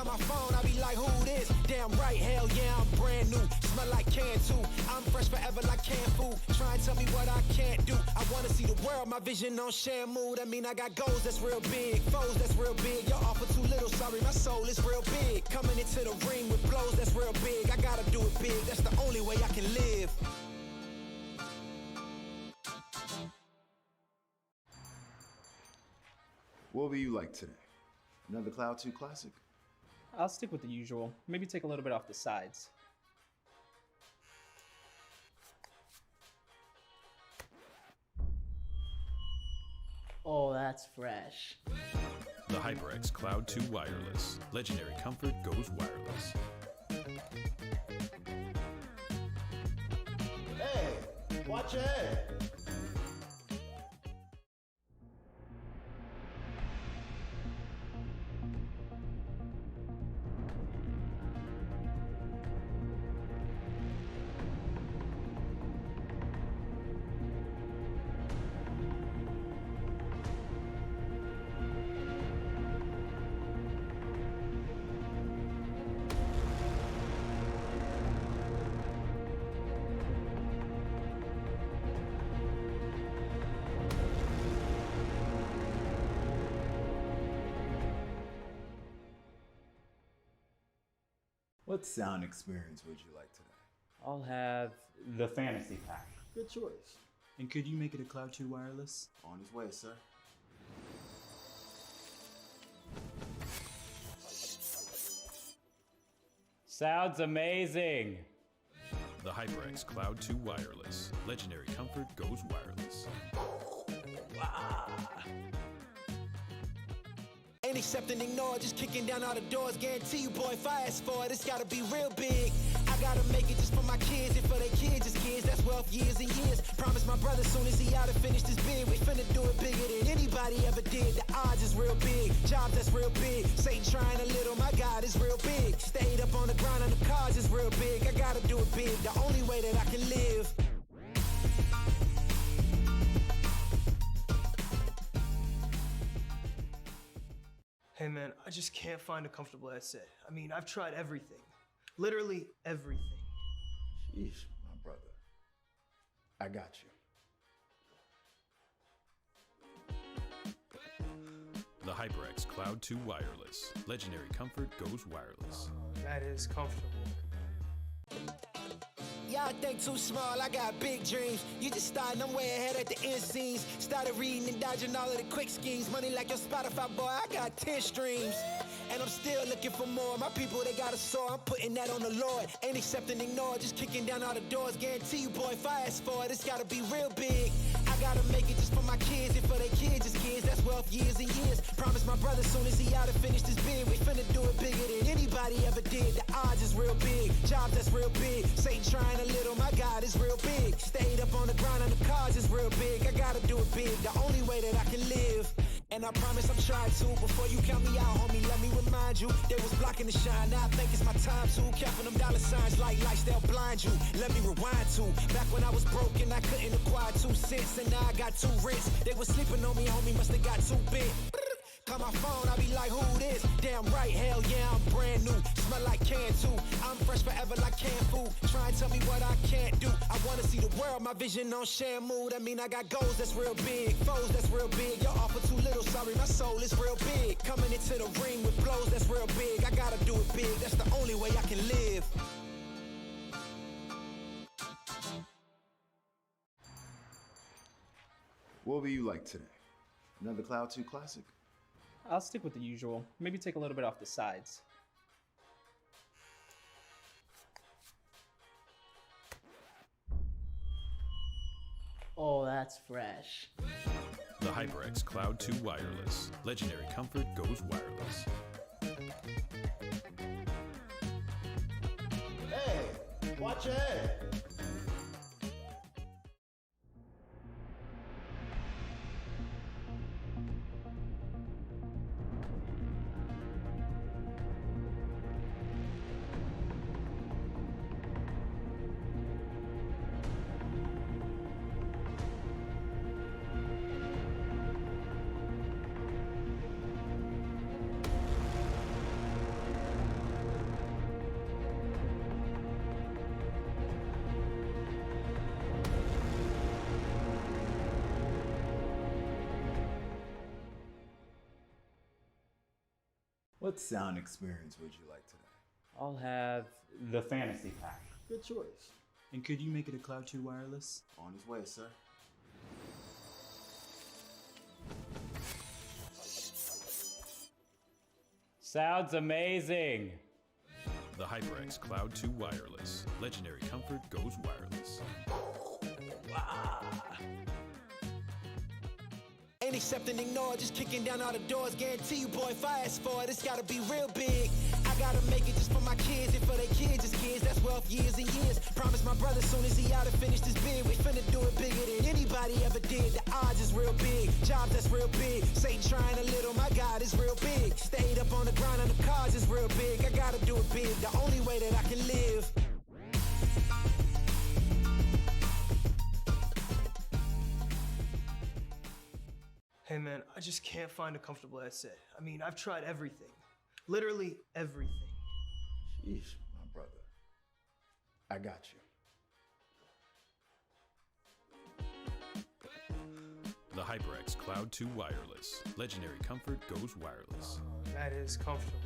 Call my phone, I be like, who this? Damn right, hell yeah, I'm brand new. Smell like can too. I'm fresh forever like canned food. Try and tell me what I can't do. I wanna see the world, my vision on Shamu. That mean I got goals that's real big, foes that's real big. Your offer too little, sorry, my soul is real big. Coming into the ring with blows that's real big. I gotta do it big, that's the only way I can live. What will you like today? Another Cloud 2 classic? I'll stick with the usual. Maybe take a little bit off the sides. Oh, that's fresh. The HyperX Cloud 2 Wireless. Legendary comfort goes wireless. Hey, watch your head. What sound experience would you like today? I'll have the fantasy pack. Good choice. And could you make it a Cloud 2 wireless? On his way, sir. Sounds amazing. The HyperX Cloud 2 Wireless. Legendary comfort goes wireless. Ain't accept and ignore, just kicking down all the doors. Guarantee you, boy, if I ask for it, it's gotta be real big. I gotta make it just for my kids and for their kids' kids. That's wealth years and years. Promise my brother soon as he out and finish this bid, we finna do it bigger than anybody ever did. The odds is real big, jobs that's real big. Satan trying a little, my God is real big. Stayed up on the ground on the cars is real big. I gotta do it big, the only way that I can live. Hey man, I just can't find a comfortable headset. I mean, I've tried everything. Literally everything. Sheesh, my brother. I got you. The HyperX Cloud 2 Wireless. Legendary comfort goes wireless. That is comfortable. Y'all think too small, I got big dreams. You just starting, I'm way ahead at the end scenes. Started reading and dodging all of the quick schemes. Money like your Spotify, boy, I got 10 streams. And I'm still looking for more. My people, they got a soar, I'm putting that on the Lord. Ain't accept and ignore, just kicking down all the doors. Guarantee you, boy, if I ask for it, it's gotta be real big. I gotta make it just for my kids and for their kids' kids. That's wealth years and years. Promise my brother soon as he out and finish this bid, we finna do it bigger than anybody ever did. The odds is real big, jobs that's real big. Satan trying a little, my God is real big. Stayed up on the ground on the cars is real big. I gotta do it big, the only way that I can live. And I promise I'm trying to. Before you count me out, homie, let me remind you. They was blocking the shine, now I think it's my time to. Counting them dollar signs like lights, they'll blind you. Let me rewind to back when I was broke and I couldn't acquire 2 cents. And now I got 2 rents. They was sleeping on me, homie, must have got too big. Call my phone, I be like, who this? Damn right, hell yeah, I'm brand new. Smell like can too. I'm fresh forever like canned food. Try and tell me what I can't do. I wanna see the world, my vision on Shamu. That mean I got goals that's real big, foes that's real big. Your offer too little, sorry, my soul is real big. Coming into the ring with blows that's real big. I gotta do it big, that's the only way I can live. What will you like today? Another Cloud 2 classic? I'll stick with the usual. Maybe take a little bit off the sides. Oh, that's fresh. The HyperX Cloud 2 Wireless. Legendary comfort goes wireless. Hey, watch your head. What sound experience would you like today? I'll have the fantasy pack. Good choice. And could you make it a Cloud 2 wireless? On his way, sir. Sounds amazing. The HyperX Cloud 2 Wireless. Legendary comfort goes wireless. Ain't accepting, ignore, just kicking down all the doors. Guarantee you, boy, if I ask for it, it's gotta be real big. I gotta make it just for my kids and for their kids' as kids. That's wealth years and years. Promise my brother soon as he out and finish this bid, we finna do it bigger than anybody ever did. The odds is real big, jobs that's real big. Satan trying a little, my God is real big. Stayed up on the grind on the cars is real big. I gotta do it big, the only way that I can live. Hey man, I just can't find a comfortable headset. I mean, I've tried everything. Literally everything. Sheesh, my brother. I got you. The HyperX Cloud 2 Wireless. Legendary comfort goes wireless. That is comfortable.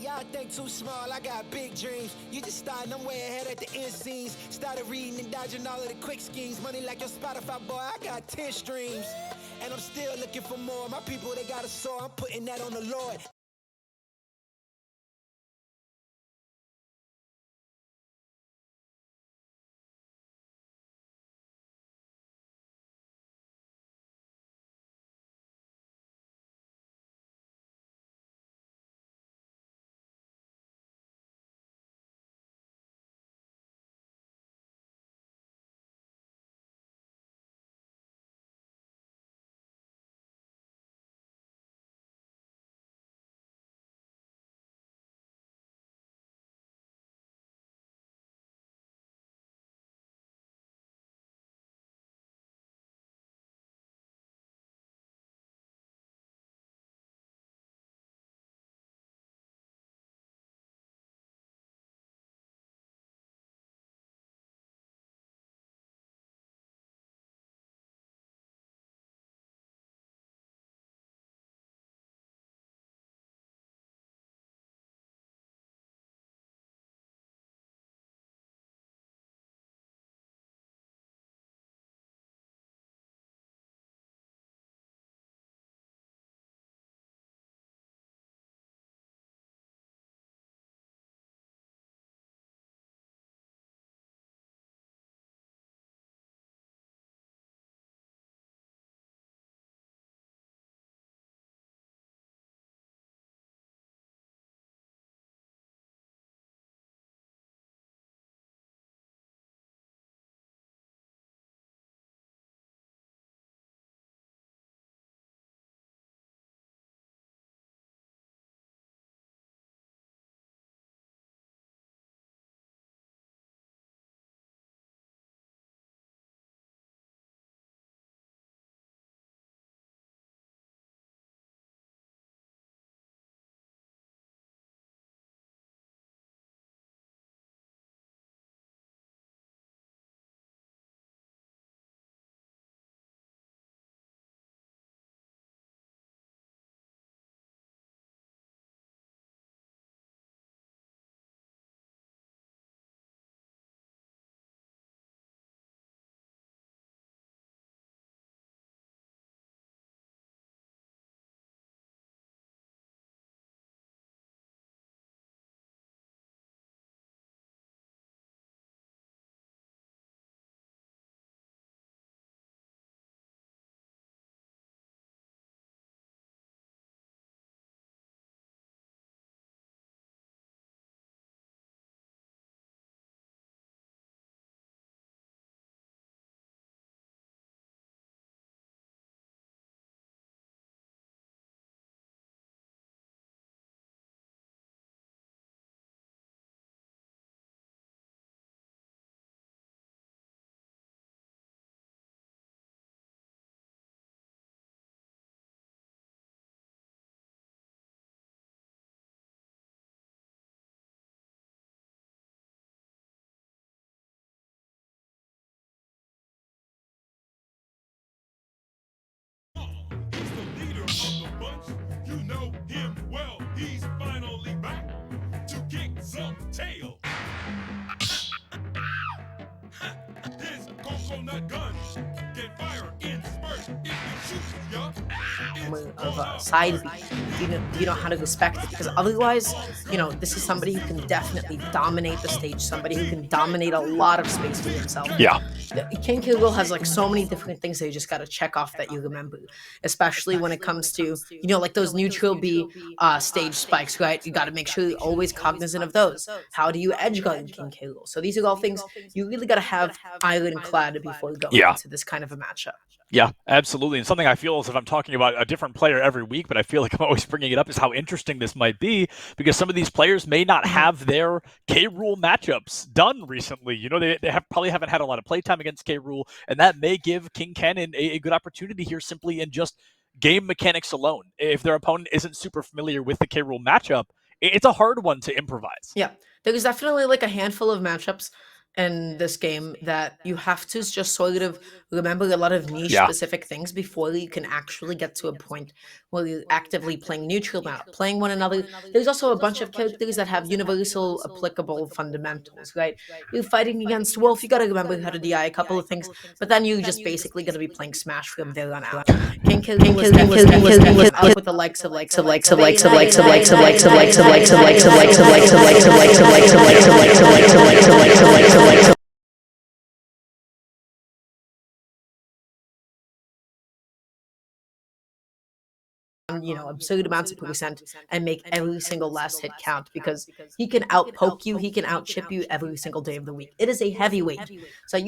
Y'all think too small, I got big dreams. You just starting, I'm way ahead at the end scenes. Started reading and dodging all of the quick schemes. Money like your Spotify, boy, I got 10 streams. And I'm still looking for more. My people, they got a soar, I'm putting that on the Lord. a side B? Do you know how to respect it? Because otherwise, this is somebody who can definitely dominate the stage, somebody who can dominate a lot of space for himself. Yeah. King K. Rool has like so many different things that you just got to check off that you remember, especially when it comes to, like those neutral B stage spikes, right? You got to make sure you're always cognizant of those. How do you edge guard King K. Rool? So these are all things you really got to have ironclad before going into this kind of a matchup. Yeah, absolutely. And something I feel as if I'm talking about a different player every week, but I feel like I'm always bringing it up, is how interesting this might be, because some of these players may not have their K. Rool matchups done recently. They probably haven't had a lot of playtime against K. Rool, and that may give King Cannon a good opportunity here simply in just game mechanics alone. If their opponent isn't super familiar with the K. Rool matchup, it's a hard one to improvise. Yeah, there's definitely like a handful of matchups in this game that you have to just sort of remember a lot of niche specific things before you can actually get to a point where you're actively playing neutral now, playing one another. There's also a bunch of characters that have universal applicable fundamentals, right? You're fighting against Wolf, you gotta remember how to DI a couple of things, but then you're just basically gonna be playing Smash from there on out. King was up with the likes of absurd amounts of percent and make every single last hit count, because he can out poke you, he can out chip you every single day of the week. It is a heavyweight, so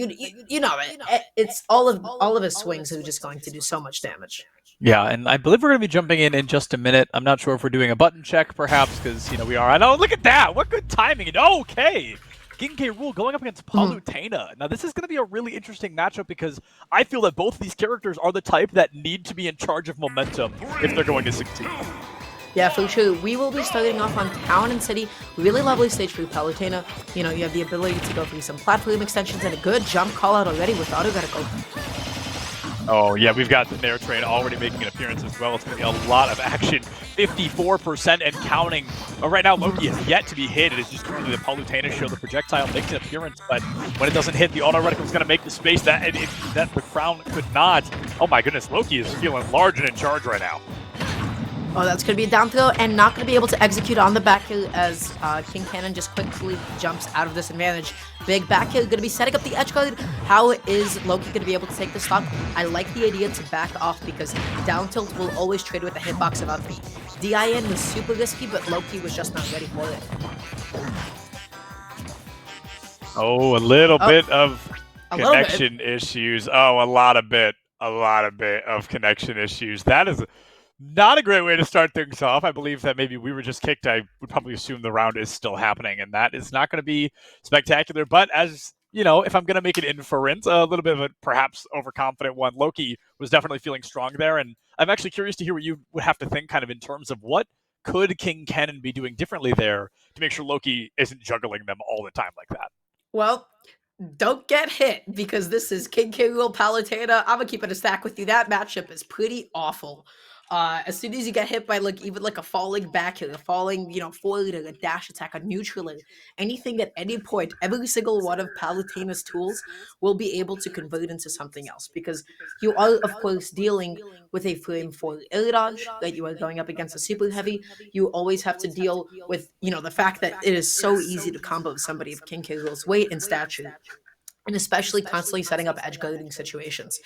it's all of his swings are just going to do so much damage. Yeah, and I believe we're going to be jumping in just a minute. I'm not sure if we're doing a button check, perhaps, because we are. I know. Look at that! What good timing! And okay. King K. Rool going up against Palutena. Now, this is going to be a really interesting matchup, because I feel that both of these characters are the type that need to be in charge of momentum if they're going to succeed. Yeah, for sure. We will be starting off on Town and City. Really lovely stage for Palutena. You have the ability to go through some platform extensions and a good jump call out already with auto vertical. Oh, yeah, we've got the Nair Train already making an appearance as well. It's going to be a lot of action. 54% and counting. Right now, Loki has yet to be hit. It is just really the Palutena show. The projectile makes an appearance, but when it doesn't hit, the auto reticle is going to make the space that the crown could not. Oh my goodness, Loki is feeling large and in charge right now. Oh, that's going to be a down throw and not going to be able to execute on the back hill as King Cannon just quickly jumps out of disadvantage. Big back hill, going to be setting up the edge guard. How is Loki going to be able to take the stock? I like the idea to back off, because down tilt will always trade with a hitbox of up B. DIN was super risky, but Loki was just not ready for it. Oh, a little bit of connection issues. Oh, a lot of bit of connection issues. That is not a great way to start things off. I believe that maybe we were just kicked. I would probably assume the round is still happening, and that is not going to be spectacular. But as if I'm going to make an inference, a little bit of a perhaps overconfident one, Loki was definitely feeling strong there. And I'm actually curious to hear what you would have to think kind of in terms of what could King Cannon be doing differently there to make sure Loki isn't juggling them all the time like that. Well, don't get hit, because this is King K. Rool Palutena. I'm going to keep it a stack with you. That matchup is pretty awful. As soon as you get hit by even a falling back hill, a falling, forward, a dash attack, a neutraler, anything at any point, every single one of Palutena's tools will be able to convert into something else, because you are, of course, dealing with a frame 4 air dodge that you are going up against a super heavy. You always have to deal with, the fact that it is so easy to combo somebody of King K. Rool's weight and stature, and especially constantly setting up edge guarding situations.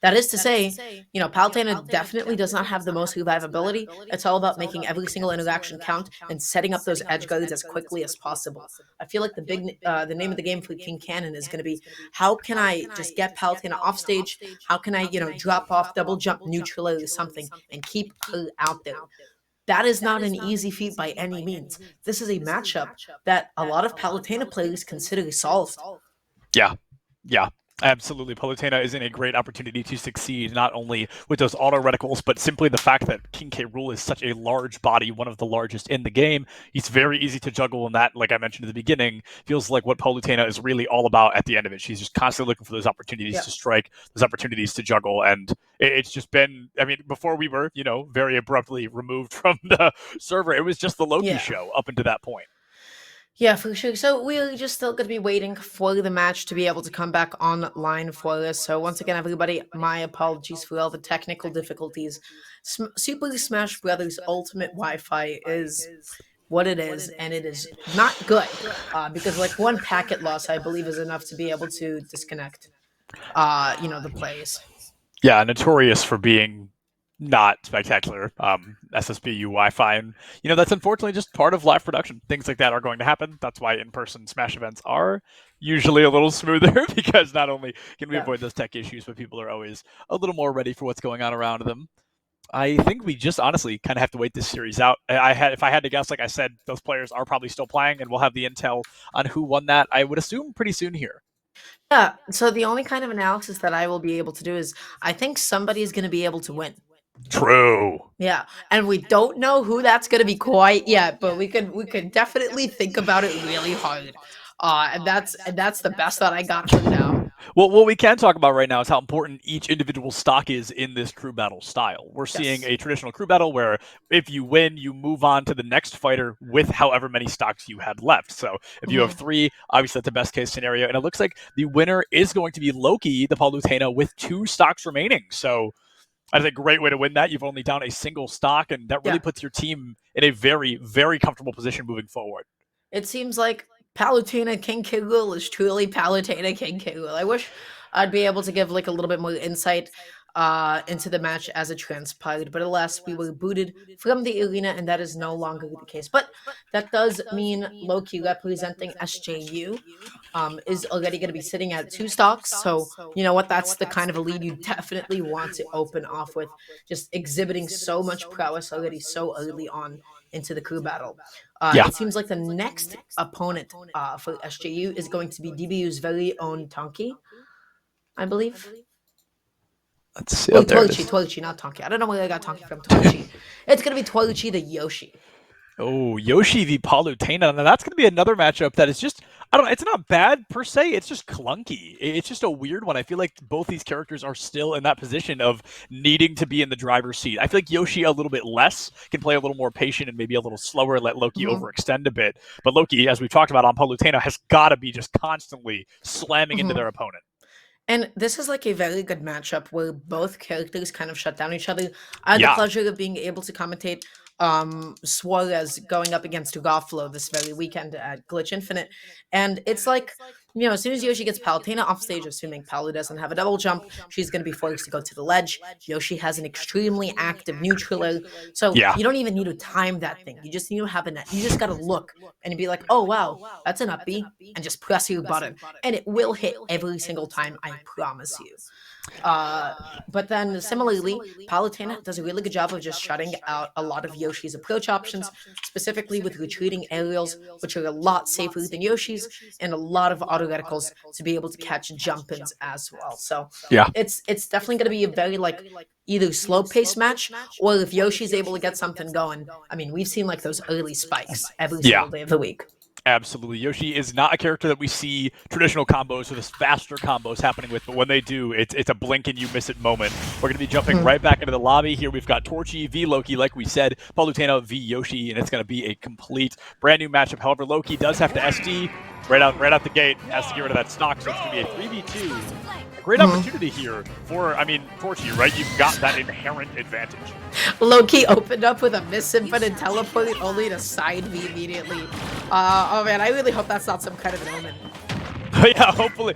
That is to say, Palutena definitely does not have the most revivability. It's all about making every single interaction count and setting up those edge guards as quickly as possible. I feel like the name of the game for King Cannon is going to be, how can I just get Palutena off stage? How can I, drop off, double jump, neutral or something, and keep her out there? That is not an easy feat by any means. This is a matchup that a lot of Palutena players consider solved. Yeah. Absolutely. Palutena is in a great opportunity to succeed, not only with those auto reticles, but simply the fact that King K. Rool is such a large body, one of the largest in the game. He's very easy to juggle, and that, like I mentioned at the beginning, feels like what Palutena is really all about at the end of it. She's just constantly looking for those opportunities to strike, those opportunities to juggle, and it's just been, before we were, very abruptly removed from the server, it was just the Loki show up until that point. Yeah, for sure. So we're just still going to be waiting for the match to be able to come back online for us. So once again, everybody, my apologies for all the technical difficulties. Super Smash Brothers Ultimate Wi-Fi is what it is, and it is not good because like one packet loss, I believe, is enough to be able to disconnect, the plays. Yeah, notorious for being not spectacular SSBU Wi-Fi, and that's unfortunately just part of live production. Things like that are going to happen. That's why in-person Smash events are usually a little smoother because not only can we avoid those tech issues, but people are always a little more ready for what's going on around them. I think we just honestly kind of have to wait this series out. If I had to guess, like I said, those players are probably still playing, and we'll have the intel on who won that. I would assume pretty soon here. Yeah. So the only kind of analysis that I will be able to do is I think somebody is going to be able to win. True. Yeah, and we don't know who that's going to be quite yet, but we could definitely think about it really hard. And that's the best that I got for now. Well, what we can talk about right now is how important each individual stock is in this crew battle style. We're seeing a traditional crew battle where if you win, you move on to the next fighter with however many stocks you had left. So if you have 3, obviously that's the best case scenario. And it looks like the winner is going to be Loki, the Palutena, with 2 stocks remaining. So that's a great way to win that. You've only down a single stock, and that really puts your team in a very, very comfortable position moving forward. It seems like Palutena King K. Rool is truly Palutena King K. Rool. I wish I'd be able to give like a little bit more insight into the match as it transpired, but alas, we were booted from the arena, and that is no longer the case. But that does mean Loki, representing SJU, is already going to be sitting at 2 stocks. So you know what? That's the kind of a lead you definitely want to open off with, just exhibiting so much prowess already so early on into the crew battle. It seems like the next opponent for SJU is going to be DBU's very own Tonki, I believe. Let's see. Torchy, not Tonki. I don't know where I got Tonki from. Torchy. It's going to be Torchy the Yoshi. Oh, Yoshi V Palutena. Now that's going to be another matchup that is just, I don't know, it's not bad per se. It's just clunky. It's just a weird one. I feel like both these characters are still in that position of needing to be in the driver's seat. I feel like Yoshi a little bit less, can play a little more patient and maybe a little slower, let Loki overextend a bit. But Loki, as we've talked about on Palutena, has got to be just constantly slamming into their opponent. And this is like a very good matchup where both characters kind of shut down each other. I had the pleasure of being able to commentate Suarez going up against Goffalo this very weekend at Glitch Infinite. And it's like, as soon as Yoshi gets Palutena off stage, assuming Palu doesn't have a double jump, she's going to be forced to go to the ledge. Yoshi has an extremely active neutraler. So you don't even need to time that thing. You just need to have a net. You just got to look and be like, oh, wow, that's an up B, and just press your button. And it will hit every single time, I promise you. But then similarly, Palutena does a really good job of just shutting out a lot of Yoshi's approach options, specifically with retreating aerials, which are a lot safer than Yoshi's, and a lot of auto reticles to be able to catch jump-ins as well. So it's definitely going to be a very either slow pace match, or if Yoshi's able to get something going. I mean, we've seen like those early spikes every single day of the week. Absolutely. Yoshi is not a character that we see traditional combos or this faster combos happening with, but when they do, it's a blink and you miss it moment. We're going to be jumping right back into the lobby. Here we've got Torchy V Loki, like we said, Palutena v Yoshi, and it's going to be a complete brand new matchup. However, Loki does have to SD right out the gate, has to get rid of that stock, so it's going to be a 3v2. A great opportunity here for, Torchy, right? You've got that inherent advantage. Loki opened up with a misinput and teleport only to side me immediately. Oh man, I really hope that's not some kind of an omen. Yeah, hopefully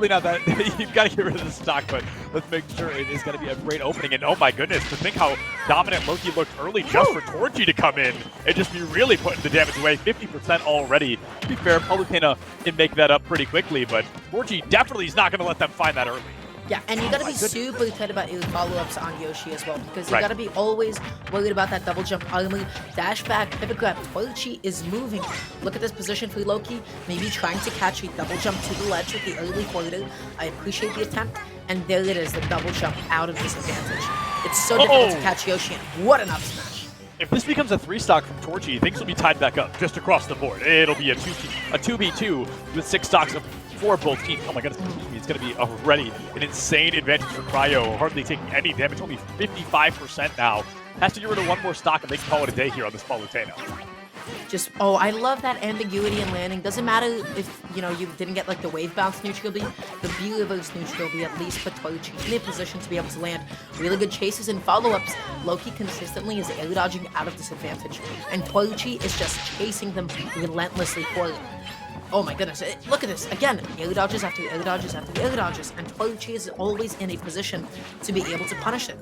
not that. You've got to get rid of the stock, but let's make sure it is going to be a great opening. And oh my goodness, to think how dominant Loki looked early just for Torchy to come in and just be really putting the damage away. 50% already. To be fair, Palutena can make that up pretty quickly, but Torchy definitely is not going to let them find that early. Yeah, and you gotta be super tight about your follow-ups on Yoshi as well, because you gotta be always worried about that double jump armor, dash back, pivot grab. Torchy is moving. Look at this position for Loki, maybe trying to catch a double jump to the ledge with the early forwarder. I appreciate the attempt, and there it is, the double jump out of disadvantage. It's so difficult to catch Yoshi, and what an up smash. If this becomes a 3-stock from Torchy, things will be tied back up just across the board. It'll be a 2v2 with 6 stocks for both teams. Oh my goodness, it's going to be already an insane advantage for Cryo, hardly taking any damage, only 55% now. Has to get rid of one more stock and they can call it a day here on this Palutena. Just, oh, I love that ambiguity in landing. Doesn't matter if, you know, you didn't get like the wave bounce neutral B. The beauty of those neutral B at least put Torchy in a position to be able to land really good chases and follow-ups. Loki consistently is air dodging out of disadvantage, and Torchy is just chasing them relentlessly forward. Oh my goodness, look at this. Again, air dodges after air dodges after air dodges, and Torchy is always in a position to be able to punish it.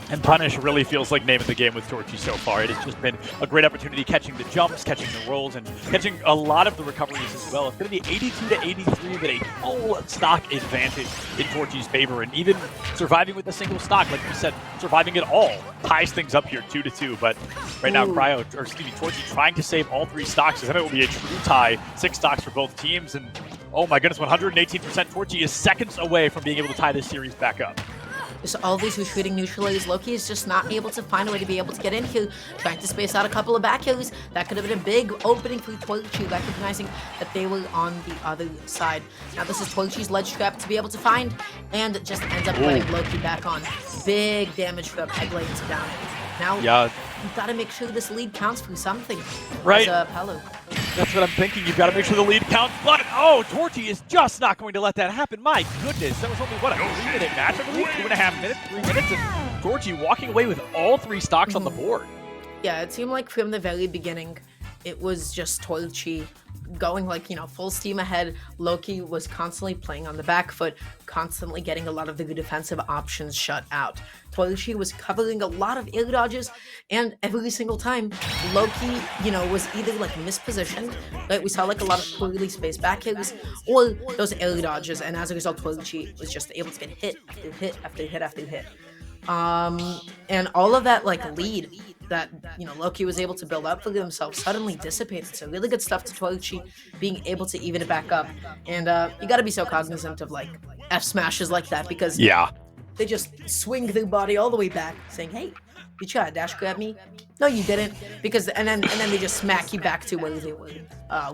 And punish really feels like name of the game with Torchy so far. It has just been a great opportunity catching the jumps, catching the rolls, and catching a lot of the recoveries as well. It's going to be 82 to 83 with a full stock advantage in Torchy's favor, and even surviving with a single stock, like you said, surviving it all ties things up here 2-2. But right now, Torchy trying to save all 3 stocks, and then it will be a true tie, 6 stocks for both teams. And oh my goodness, 118%. Torchy is seconds away from being able to tie this series back up. Just all these retreating neutralized. Loki is just not able to find a way to be able to get in here, trying to space out a couple of back hills. That could have been a big opening for Torchy, recognizing that they were on the other side. Now this is Torchy's ledge trap to be able to find, and just ends up putting Loki back on. Big damage for Pegleg to down. Now, you've got to make sure this lead counts for something. Right. As Palu. That's what I'm thinking. You've got to make sure the lead counts. But, oh, Torchy is just not going to let that happen. My goodness. That was only, what, a 3-minute match, I believe? 2.5 minutes, 3 minutes. And Torchy walking away with all 3 stocks on the board. Yeah, it seemed like from the very beginning, it was just Torchy going like, you know, full steam ahead. Loki was constantly playing on the back foot, constantly getting a lot of the defensive options shut out. Torchy was covering a lot of air dodges, and every single time Loki, you know, was either like mispositioned, right? We saw like a lot of poorly spaced back hits, or those air dodges, and as a result, Torchy was just able to get hit after hit after hit after hit. And all of that like lead that, you know, Loki was able to build up for himself suddenly dissipated. So really good stuff to Torchy being able to even it back up. And you got to be so cognizant of like F smashes like that, because they just swing their body all the way back, saying, "Hey, you tried to dash grab me? No, you didn't." Because and then they just smack you back to where they were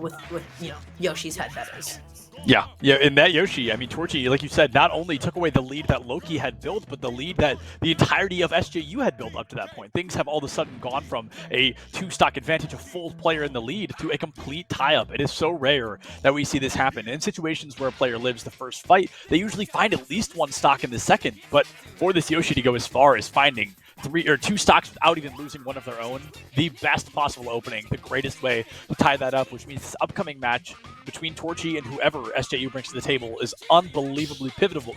with you know, Yoshi's head, that is. Yeah, in that Yoshi, I mean, Torchy, like you said, not only took away the lead that Loki had built, but the lead that the entirety of SJU had built up to that point. Things have all of a sudden gone from a 2-stock advantage, a full player in the lead, to a complete tie-up. It is so rare that we see this happen. In situations where a player lives the first fight, they usually find at least 1 stock in the second. But for this Yoshi to go as far as finding 3 or 2 stocks without even losing one of their own, the best possible opening, the greatest way to tie that up, which means this upcoming match between Torchy and whoever SJU brings to the table is unbelievably pivotal.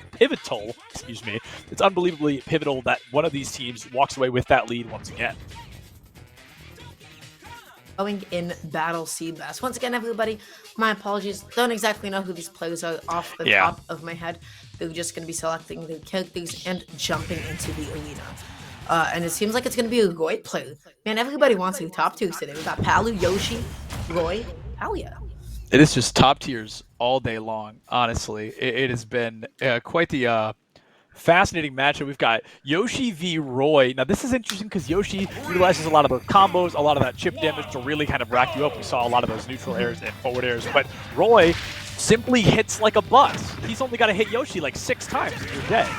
Excuse me. It's unbelievably pivotal that one of these teams walks away with that lead once again. Going in Battle Seabass. Once again, everybody, my apologies. Don't exactly know who these players are off the top of my head. They're just going to be selecting their characters and jumping into the arena. And it seems like it's going to be a Roy player. Man, everybody wants their top tiers today. We got Palu, Yoshi, Roy. Hell yeah. It is just top tiers all day long, honestly. It has been quite the fascinating matchup. We've got Yoshi V Roy. Now, this is interesting because Yoshi utilizes a lot of those combos, a lot of that chip damage to really kind of rack you up. We saw a lot of those neutral airs and forward airs, but Roy simply hits like a bus. He's only got to hit Yoshi like 6 times and you're dead.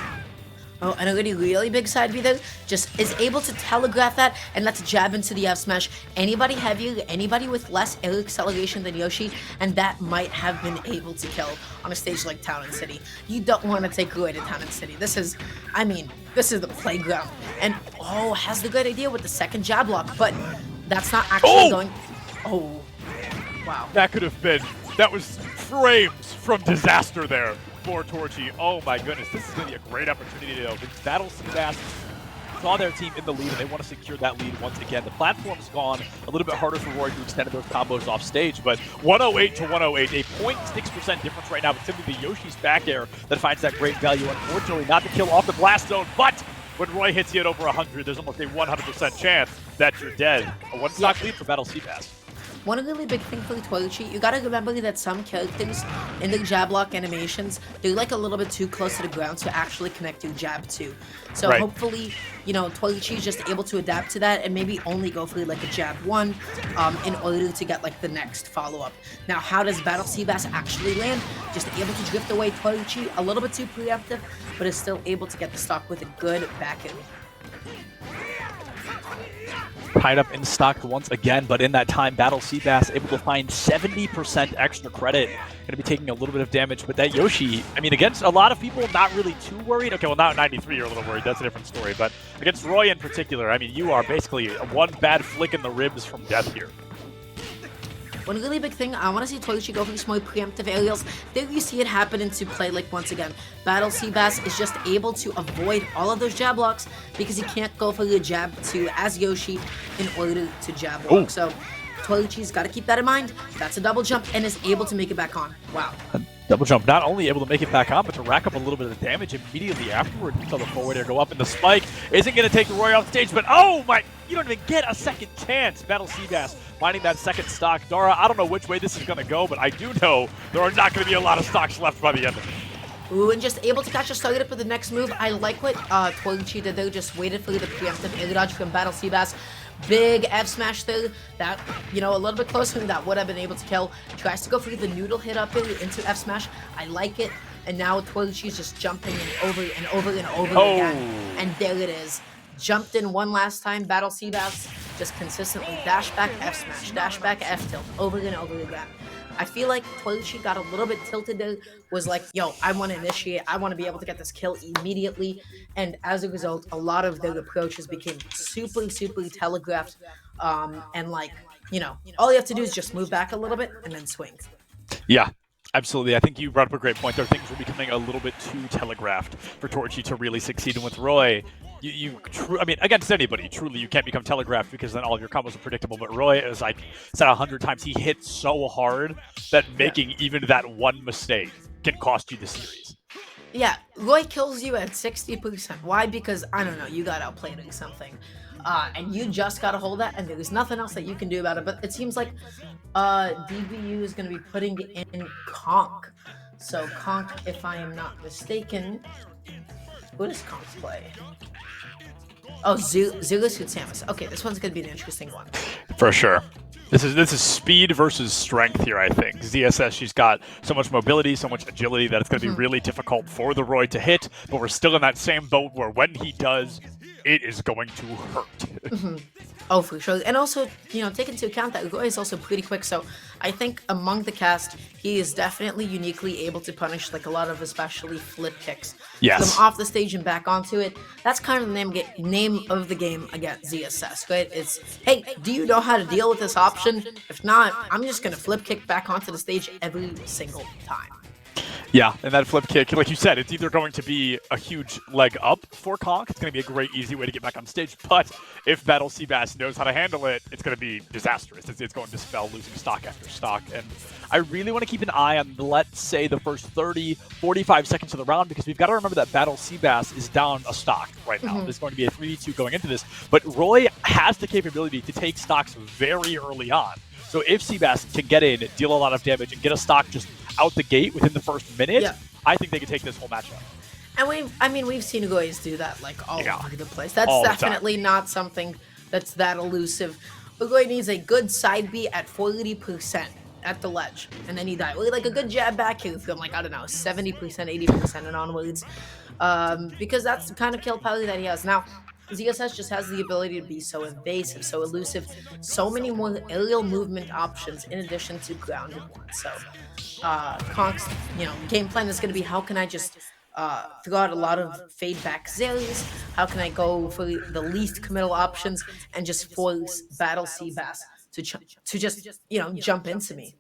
Oh, and a really big side B there just is able to telegraph that, and that's a jab into the F smash. Anybody heavier, anybody with less air acceleration than Yoshi, and that might have been able to kill on a stage like Town and City. You don't want to take Roy to Town and City. This is, I mean, this is the playground. And, oh, has the good idea with the second jab block, but that's not actually going... Oh, wow. That could have been, that was frames from disaster there for Torchy. Oh my goodness, this is going to be a great opportunity to battle Seabass. Saw their team in the lead, and they want to secure that lead once again. The platform's gone a little bit harder for Roy to extend those combos off stage, but 108 to 108, a 0.6% difference right now. It's simply the Yoshi's back air that finds that great value. Unfortunately, not to kill off the blast zone, but when Roy hits you at over 100, there's almost a 100% chance that you're dead. A 1-stock lead for Battle Seabass. One really big thing for the Torchy, you gotta remember that some characters in the jab block animations, they're like a little bit too close to the ground to actually connect your jab to. So hopefully, you know, Torchy is just able to adapt to that and maybe only go for like a jab 1 in order to get like the next follow-up. Now, how does Battle Seabass actually land? Just able to drift away Torchy, a little bit too preemptive, but is still able to get the stock with a good back end. tied up in stock once again, but in that time, Battle Seabass able to find 70% extra credit. Going to be taking a little bit of damage, but that Yoshi, I mean, against a lot of people, not really too worried. Okay, well, now at 93, you're a little worried. That's a different story. But against Roy in particular, I mean, you are basically one bad flick in the ribs from death here. One really big thing, I want to see Torchy go for these more preemptive aerials. There you see it happen into play, like once again. Battle Seabass is just able to avoid all of those jab blocks because he can't go for the jab to as Yoshi in order to jab block. So Torchy's got to keep that in mind. That's a double jump and is able to make it back on. Wow. Double jump, not only able to make it back on, but to rack up a little bit of damage immediately afterward until the forward air go up, and the spike isn't going to take the Roy off stage, but oh my, you don't even get a second chance. Battle Seabass finding that second stock. Dara, I don't know which way this is going to go, but I do know there are not going to be a lot of stocks left by the end of it. Ooh, and just able to catch a target up with the next move. I like what Torchy did there, just waited for the preemptive air dodge from Battle Seabass. Big F smash there, that, you know, a little bit closer than that would have been able to kill. Tries to go for the noodle hit up there into F smash. I like it. And now Torchy's just jumping over and over and over again. And there it is. Jumped in one last time. Battle Seabass just consistently dash back F smash, dash back F tilt over and over again. I feel like Torchy got a little bit tilted there, was like, yo, I want to initiate, I want to be able to get this kill immediately, and as a result, a lot of their approaches became super telegraphed, and like, you know, all you have to do is just move back a little bit and then swing. Yeah. Absolutely. I think you brought up a great point there. Things were becoming a little bit too telegraphed for Torchy to really succeed. And with Roy, I mean, against anybody, truly, you can't become telegraphed because then all of your combos are predictable. But Roy, as I said 100 times, he hits so hard that making even that one mistake can cost you the series. Yeah, Roy kills you at 60%. Why? Because, I don't know, you got outplayed or something. And you just got to hold that, and there's nothing else that you can do about it. But it seems like DBU is going to be putting in Conk. So Conk, if I am not mistaken, who does Conk play? Oh, Zulus and Samus. Okay, this one's going to be an interesting one. For sure. This is speed versus strength here, I think. ZSS, she's got so much mobility, so much agility that it's going to be really difficult for the Roy to hit, but we're still in that same boat where when he does, it is going to hurt. Oh, for sure. And also, you know, take into account that Roy is also pretty quick, so I think among the cast, he is definitely uniquely able to punish like a lot of especially flip kicks. Yes. From off the stage and back onto it. That's kind of the name of the game against ZSS, right? It's, hey, do you know how to deal with this option? If not, I'm just going to flip kick back onto the stage every single time. Yeah, and that flip kick, like you said, it's either going to be a huge leg up for Conk, it's going to be a great, easy way to get back on stage, but if Battle Seabass knows how to handle it, it's going to be disastrous. It's going to spell losing stock after stock, and I really want to keep an eye on, let's say, the first 30, 45 seconds of the round, because we've got to remember that Battle Seabass is down a stock right now. There's going to be a 3v2 going into this, but Roy has the capability to take stocks very early on. So if Seabass can get in, deal a lot of damage, and get a stock just out the gate within the first minute, I think they can take this whole matchup. And we've seen Roy's do that like all over the place. That's all definitely not something that's that elusive. Roy needs a good side B at 40% at the ledge, and then he died. Like a good jab back here from like, I don't know, 70%, 80% and onwards, because that's the kind of kill power that he has. Now, ZSS just has the ability to be so evasive, so elusive, so many more aerial movement options in addition to grounded ones. So, Conk's, game plan is going to be, how can I just throw out a lot of fade back zillies? How can I go for the least committal options and just force Battle Seabass to just jump into me?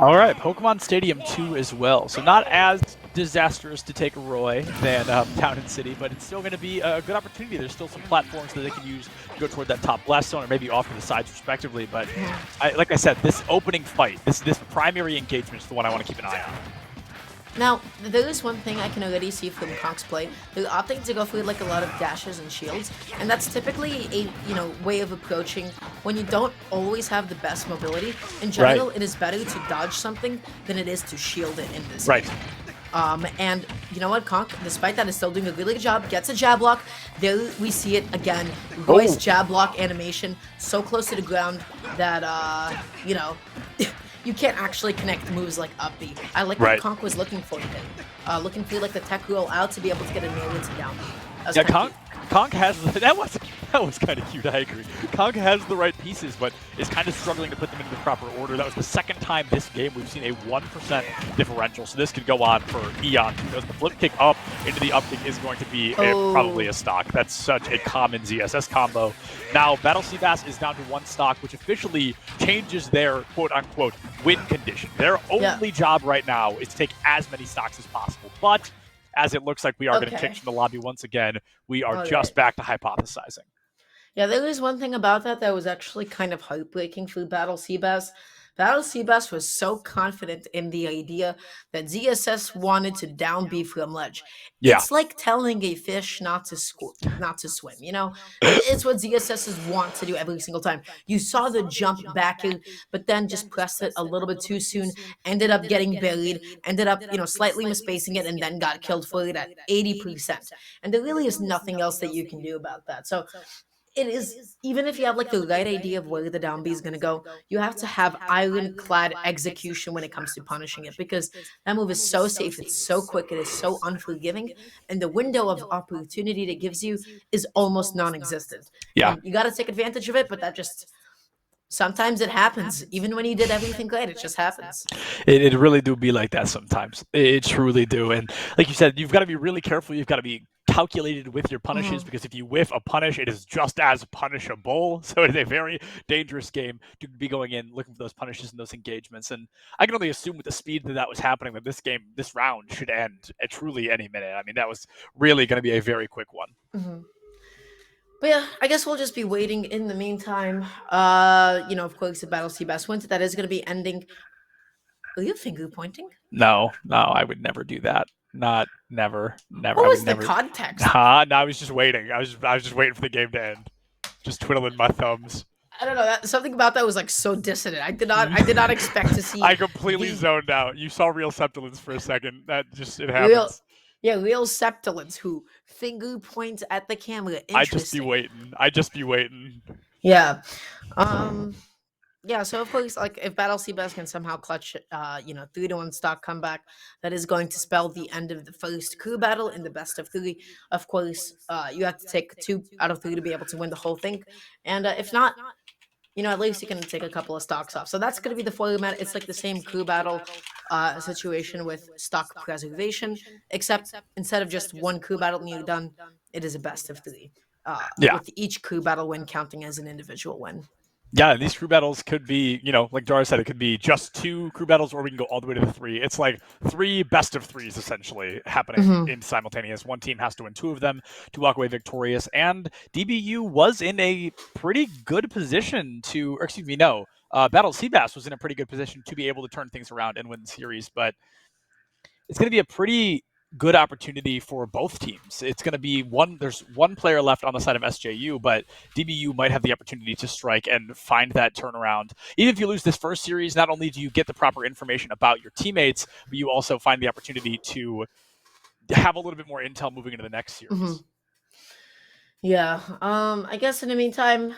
All right, Pokemon Stadium 2 as well. So not as disastrous to take Roy than Town and City, but it's still going to be a good opportunity. There's still some platforms that they can use to go toward that top blast zone or maybe off to the sides respectively. But like I said, this opening fight, this primary engagement is the one I want to keep an eye on. Now, there is one thing I can already see from Conk's play. They're opting to go for like a lot of dashes and shields, and that's typically a way of approaching when you don't always have the best mobility. In general, it is better to dodge something than it is to shield it in this game. And you know what, Conk, despite that, is still doing a really good job. Gets a jab block. There we see it again. Roy's jab block animation so close to the ground that you can't actually connect moves like up B. I like what Conk was looking for here. Looking for like the tech roll out to be able to get a nail into down B. Conk has that was kind of cute. I agree. Conk has the right pieces, but is kind of struggling to put them into the proper order. That was the second time this game we've seen a 1% differential, so this could go on for eons because the flip kick up into the up kick is going to be probably a stock. That's such a common ZSS combo. Now Battle Seabass is down to 1 stock, which officially changes their quote-unquote win condition. Their only job right now is to take as many stocks as possible, but as it looks like we are getting kicked from the lobby once again, we are just back to hypothesizing. Yeah, there was one thing about that was actually kind of heartbreaking for Battle Seabass. Battle Seabass was so confident in the idea that ZSS wanted to down B from ledge. Yeah. It's like telling a fish not to swim, you know? It's what ZSSs want to do every single time. You saw the jump back in, but then just pressed it a little bit too soon, ended up getting buried, ended up, slightly misspacing it, and then got killed for it at 80%. And there really is nothing else that you can do about that. So it is, even if you have like the right idea of where the down B is going to go, you have to have ironclad execution when it comes to punishing it, because that move is so safe, it's so quick, it is so unforgiving, and the window of opportunity that gives you is almost non-existent. Yeah. And you got to take advantage of it, but that just sometimes it happens. Even when you did everything great, it just happens. It really do be like that sometimes. It truly do. And like you said, you've got to be really careful. You've got to be calculated with your punishes, because if you whiff a punish, it is just as punishable. So it is a very dangerous game to be going in looking for those punishes and those engagements. And I can only assume with the speed that was happening that this round should end at truly any minute. I mean, that was really going to be a very quick one. But yeah, I guess we'll just be waiting in the meantime. Of course, the Battle Seabass wins. That is going to be ending. Are you finger pointing? No, I would never do that. Never. What was the context? No, I was just waiting. I was just waiting for the game to end. Just twiddling my thumbs. I don't know. Something about that was like so dissonant. I did not expect to see. I completely zoned out. You saw real Septilins for a second. It happens. Real Septilins who finger points at the camera. I just be waiting. Yeah. Yeah, so of course, like if Battle Seabass can somehow clutch, 3-1 stock comeback, that is going to spell the end of the first crew battle in the best of 3. Of course, you have to take 2 out of 3 to be able to win the whole thing, and if not, at least you can take a couple of stocks off. So that's going to be the format. It's like the same crew battle situation with stock preservation, except instead of just one crew battle being done, it is a best of 3. With each crew battle win counting as an individual win. Yeah, these crew battles could be, like Dara said, it could be just 2 crew battles, or we can go all the way to the 3. It's like 3 best of 3s essentially happening in simultaneous. One team has to win 2 of them to walk away victorious. And DBU was in a pretty good position Battle Seabass was in a pretty good position to be able to turn things around and win the series. But it's going to be a pretty good opportunity for both teams. It's going to be there's one player left on the side of SJU, but DBU might have the opportunity to strike and find that turnaround. Even if you lose this first series, not only do you get the proper information about your teammates, but you also find the opportunity to have a little bit more intel moving into the next series. Yeah. I guess in the meantime,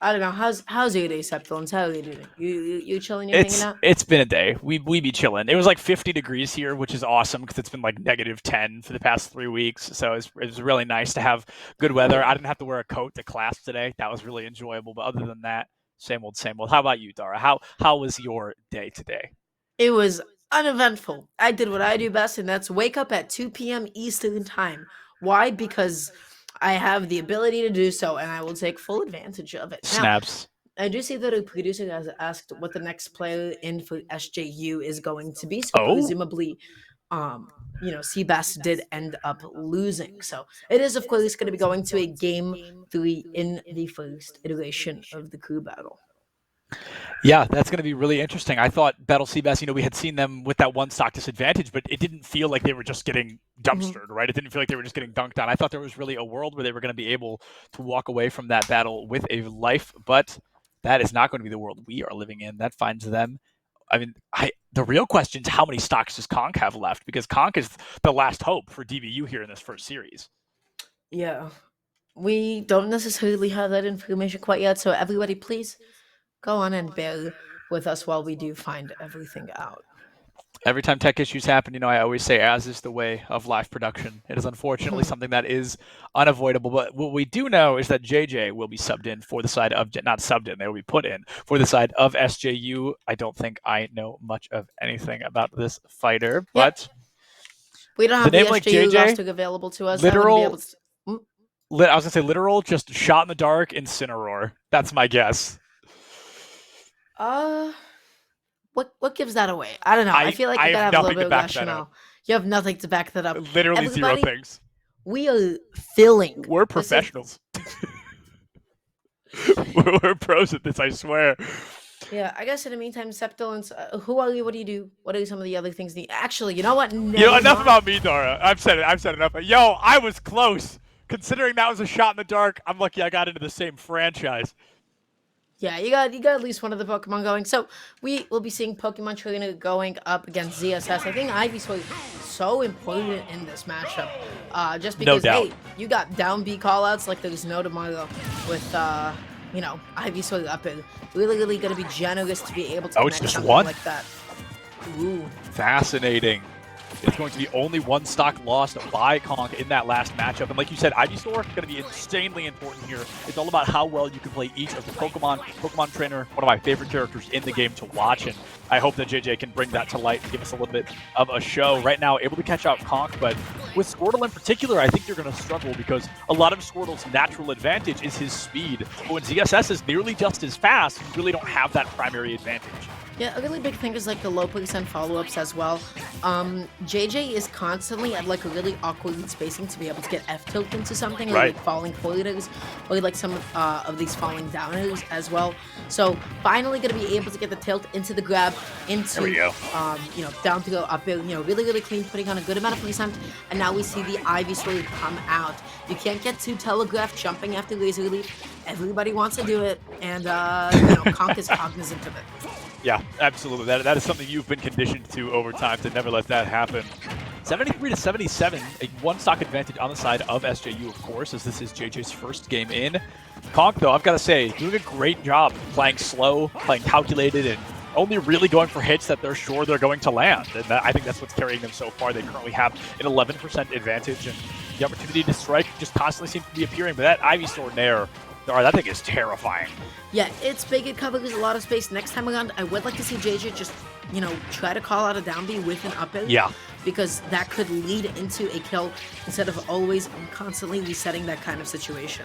I don't know. How's your day, Septilins? How are you doing? You chilling? You hanging out? It's been a day. We be chilling. It was like 50 degrees here, which is awesome because it's been like -10 for the past 3 weeks. So it was really nice to have good weather. I didn't have to wear a coat to class today. That was really enjoyable. But other than that, same old, same old. How about you, Dara? How was your day today? It was uneventful. I did what I do best, and that's wake up at 2 p.m. Eastern time. Why? Because I have the ability to do so, and I will take full advantage of it. Snaps. Now, I do see that a producer has asked what the next player in for SJU is going to be. So presumably, Seabass did end up losing. So it is, of course, going to be going to a game 3 in the first iteration of the crew battle. Yeah, that's going to be really interesting. I thought Battle Seabass, we had seen them with that 1 stock disadvantage, but it didn't feel like they were just getting dumpstered, right? It didn't feel like they were just getting dunked on. I thought there was really a world where they were going to be able to walk away from that battle with a life, but that is not going to be the world we are living in. That finds them. I mean, the real question is how many stocks does Conk have left? Because Conk is the last hope for DBU here in this first series. Yeah, we don't necessarily have that information quite yet, so everybody please go on and bear with us while we do find everything out. Every time tech issues happen, I always say, as is the way of live production. It is unfortunately something that is unavoidable. But what we do know is that JJ will be subbed in for the side of, not subbed in, they will be put in for the side of SJU. I don't think I know much of anything about this fighter, but we don't have the like SJU JJ, roster available to us. Literal, I was going to say literal, just shot in the dark, Incineroar. That's my guess. What gives that away? I don't know. I feel like you gotta have a little bit of rationale. You have nothing to back that up. Literally Everybody, 0 things. We are filling. We're professionals. We're pros at this, I swear. Yeah, I guess in the meantime, Septolence, who are you? What do you do? What are some of the other things? Actually, you know what? Enough about me, Dara. I've said enough. Yo, I was close. Considering that was a shot in the dark, I'm lucky I got into the same franchise. Yeah, you got at least one of the Pokemon going. So we will be seeing Pokemon Trainer going up against ZSS. I think Ivysaur so important in this matchup. Just because, hey, you got down B callouts like there's no tomorrow with, Ivysaur up and really going to be generous to be able to it's just one like that. Ooh. Fascinating. It's going to be only one stock lost by Conk in that last matchup. And like you said, Ivysaur is going to be insanely important here. It's all about how well you can play each of the Pokemon. Pokemon Trainer, one of my favorite characters in the game to watch. And I hope that JJ can bring that to light and give us a little bit of a show. Right now, able to catch out Conk, but with Squirtle in particular, I think you're going to struggle because a lot of Squirtle's natural advantage is his speed. But when ZSS is nearly just as fast, you really don't have that primary advantage. Yeah, a really big thing is like the low percent follow-ups as well. JJ is constantly at like a really awkward spacing to be able to get F-tilt into something, or like falling forwarders, or like some of these falling downers as well. So finally going to be able to get the tilt into the grab, into down to go up, really clean, putting on a good amount of percent. And now we see the Ivysaur come out. You can't get too telegraphed jumping after laser leaf. Everybody wants to do it, and Conk is cognizant of it. Yeah, absolutely. That is something you've been conditioned to over time, to never let that happen. 73 to 77, a one-stock advantage on the side of SJU, of course, as this is JJ's first game in. Conk, though, I've got to say, doing a great job playing slow, playing calculated, and only really going for hits that they're sure they're going to land. And I think that's what's carrying them so far. They currently have an 11% advantage, and the opportunity to strike just constantly seems to be appearing. But that Ivysaur Nair, that thing is terrifying. Yeah, it's big. It covers a lot of space. Next time around, I would like to see JJ just, try to call out a down B with an up air. Yeah. Because that could lead into a kill instead of always constantly resetting that kind of situation.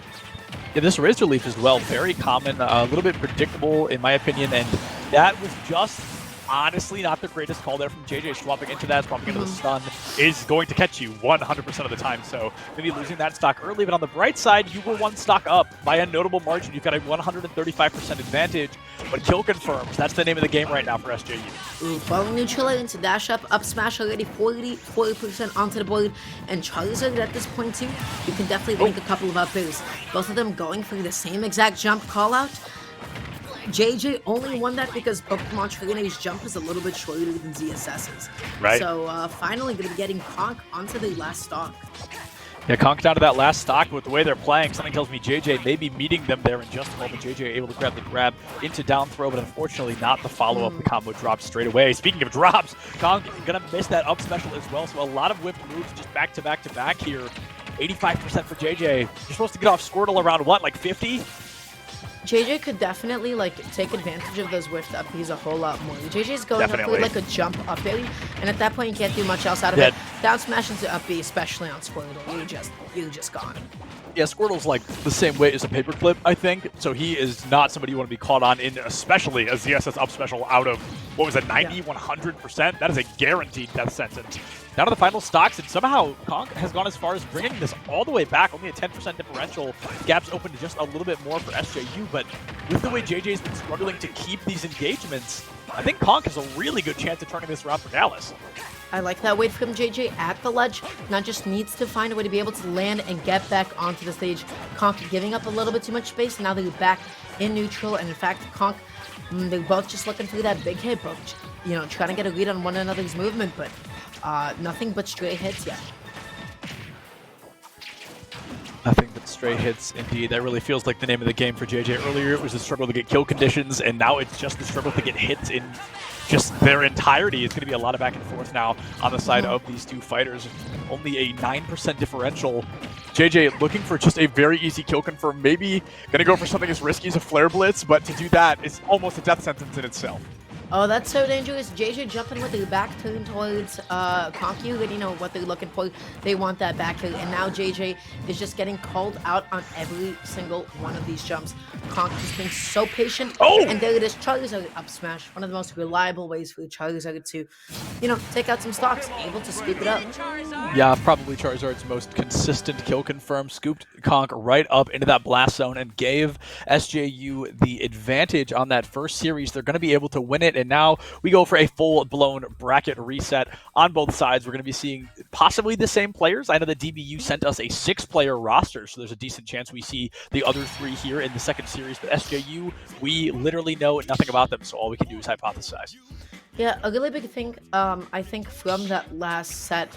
Yeah, this Razor Leaf as well, very common, a little bit predictable in my opinion, and that was just honestly not the greatest call there from JJ. Swapping into that, swapping into the stun is going to catch you 100% of the time, so maybe losing that stock early, but on the bright side, you were one stock up by a notable margin. You've got a 135% advantage, but kill confirms. That's the name of the game right now for SJU. Ooh, following neutral into dash up smash already 40% onto the board, and Charizard at this point too, you can definitely link a couple of up airs. Both of them going for the same exact jump call out. JJ only won that because Pokemon Trainer's jump is a little bit shorter than ZSS's. Right. So finally going to be getting Conk onto the last stock. Yeah, Conk down to that last stock. With the way they're playing, something tells me JJ may be meeting them there in just a moment. JJ able to grab the grab into down throw, but unfortunately not the follow-up. The combo drops straight away. Speaking of drops, Conk gonna miss that up special as well, so a lot of whipped moves just back to back to back here. 85% for JJ. You're supposed to get off Squirtle around what, like 50? JJ could definitely take advantage of those whiffed up Bs a whole lot more. JJ's going up for like a jump up B, and at that point you can't do much else out of it. Down smash into up B, especially on Squirtle, you're just gone. Yeah, Squirtle's like the same weight as a paperclip, I think, so he is not somebody you want to be caught on in, especially a ZSS up special out of, what was it, 90, 100%? That is a guaranteed death sentence. Down to the final stocks, and somehow Conk has gone as far as bringing this all the way back, only a 10% differential. Gaps open to just a little bit more for SJU, but with the way JJ's been struggling to keep these engagements, I think Conk has a really good chance of turning this around for Dallas. I like that wait from JJ at the ledge. Not just needs to find a way to be able to land and get back onto the stage. Conk giving up a little bit too much space. Now they're back in neutral, and in fact, Conk, they're both just looking for that big hit, both trying to get a read on one another's movement, but nothing but straight hits yet. Nothing but stray hits, indeed. That really feels like the name of the game for JJ. Earlier, it was the struggle to get kill conditions, and now it's just the struggle to get hits in just their entirety. It's going to be a lot of back and forth now on the side of these two fighters. Only a 9% differential. JJ looking for just a very easy kill confirm. Maybe going to go for something as risky as a flare blitz, but to do that is almost a death sentence in itself. Oh, that's so dangerous. JJ jumping with the back turn towards Conk. You already know what they're looking for. They want that back turn. And now JJ is just getting called out on every single one of these jumps. Conk just being so patient. Oh! And there it is. Charizard up smash. One of the most reliable ways for Charizard to, take out some stocks. Able to scoop it up. Yeah, probably Charizard's most consistent kill confirm. Scooped Conk right up into that blast zone and gave SJU the advantage on that first series. They're going to be able to win it. And now we go for a full-blown bracket reset on both sides. We're going to be seeing possibly the same players. I know that DBU sent us a 6-player roster, so there's a decent chance we see the other 3 here in the second series. But SJU, we literally know nothing about them, so all we can do is hypothesize. Yeah, a really big thing, I think, from that last set,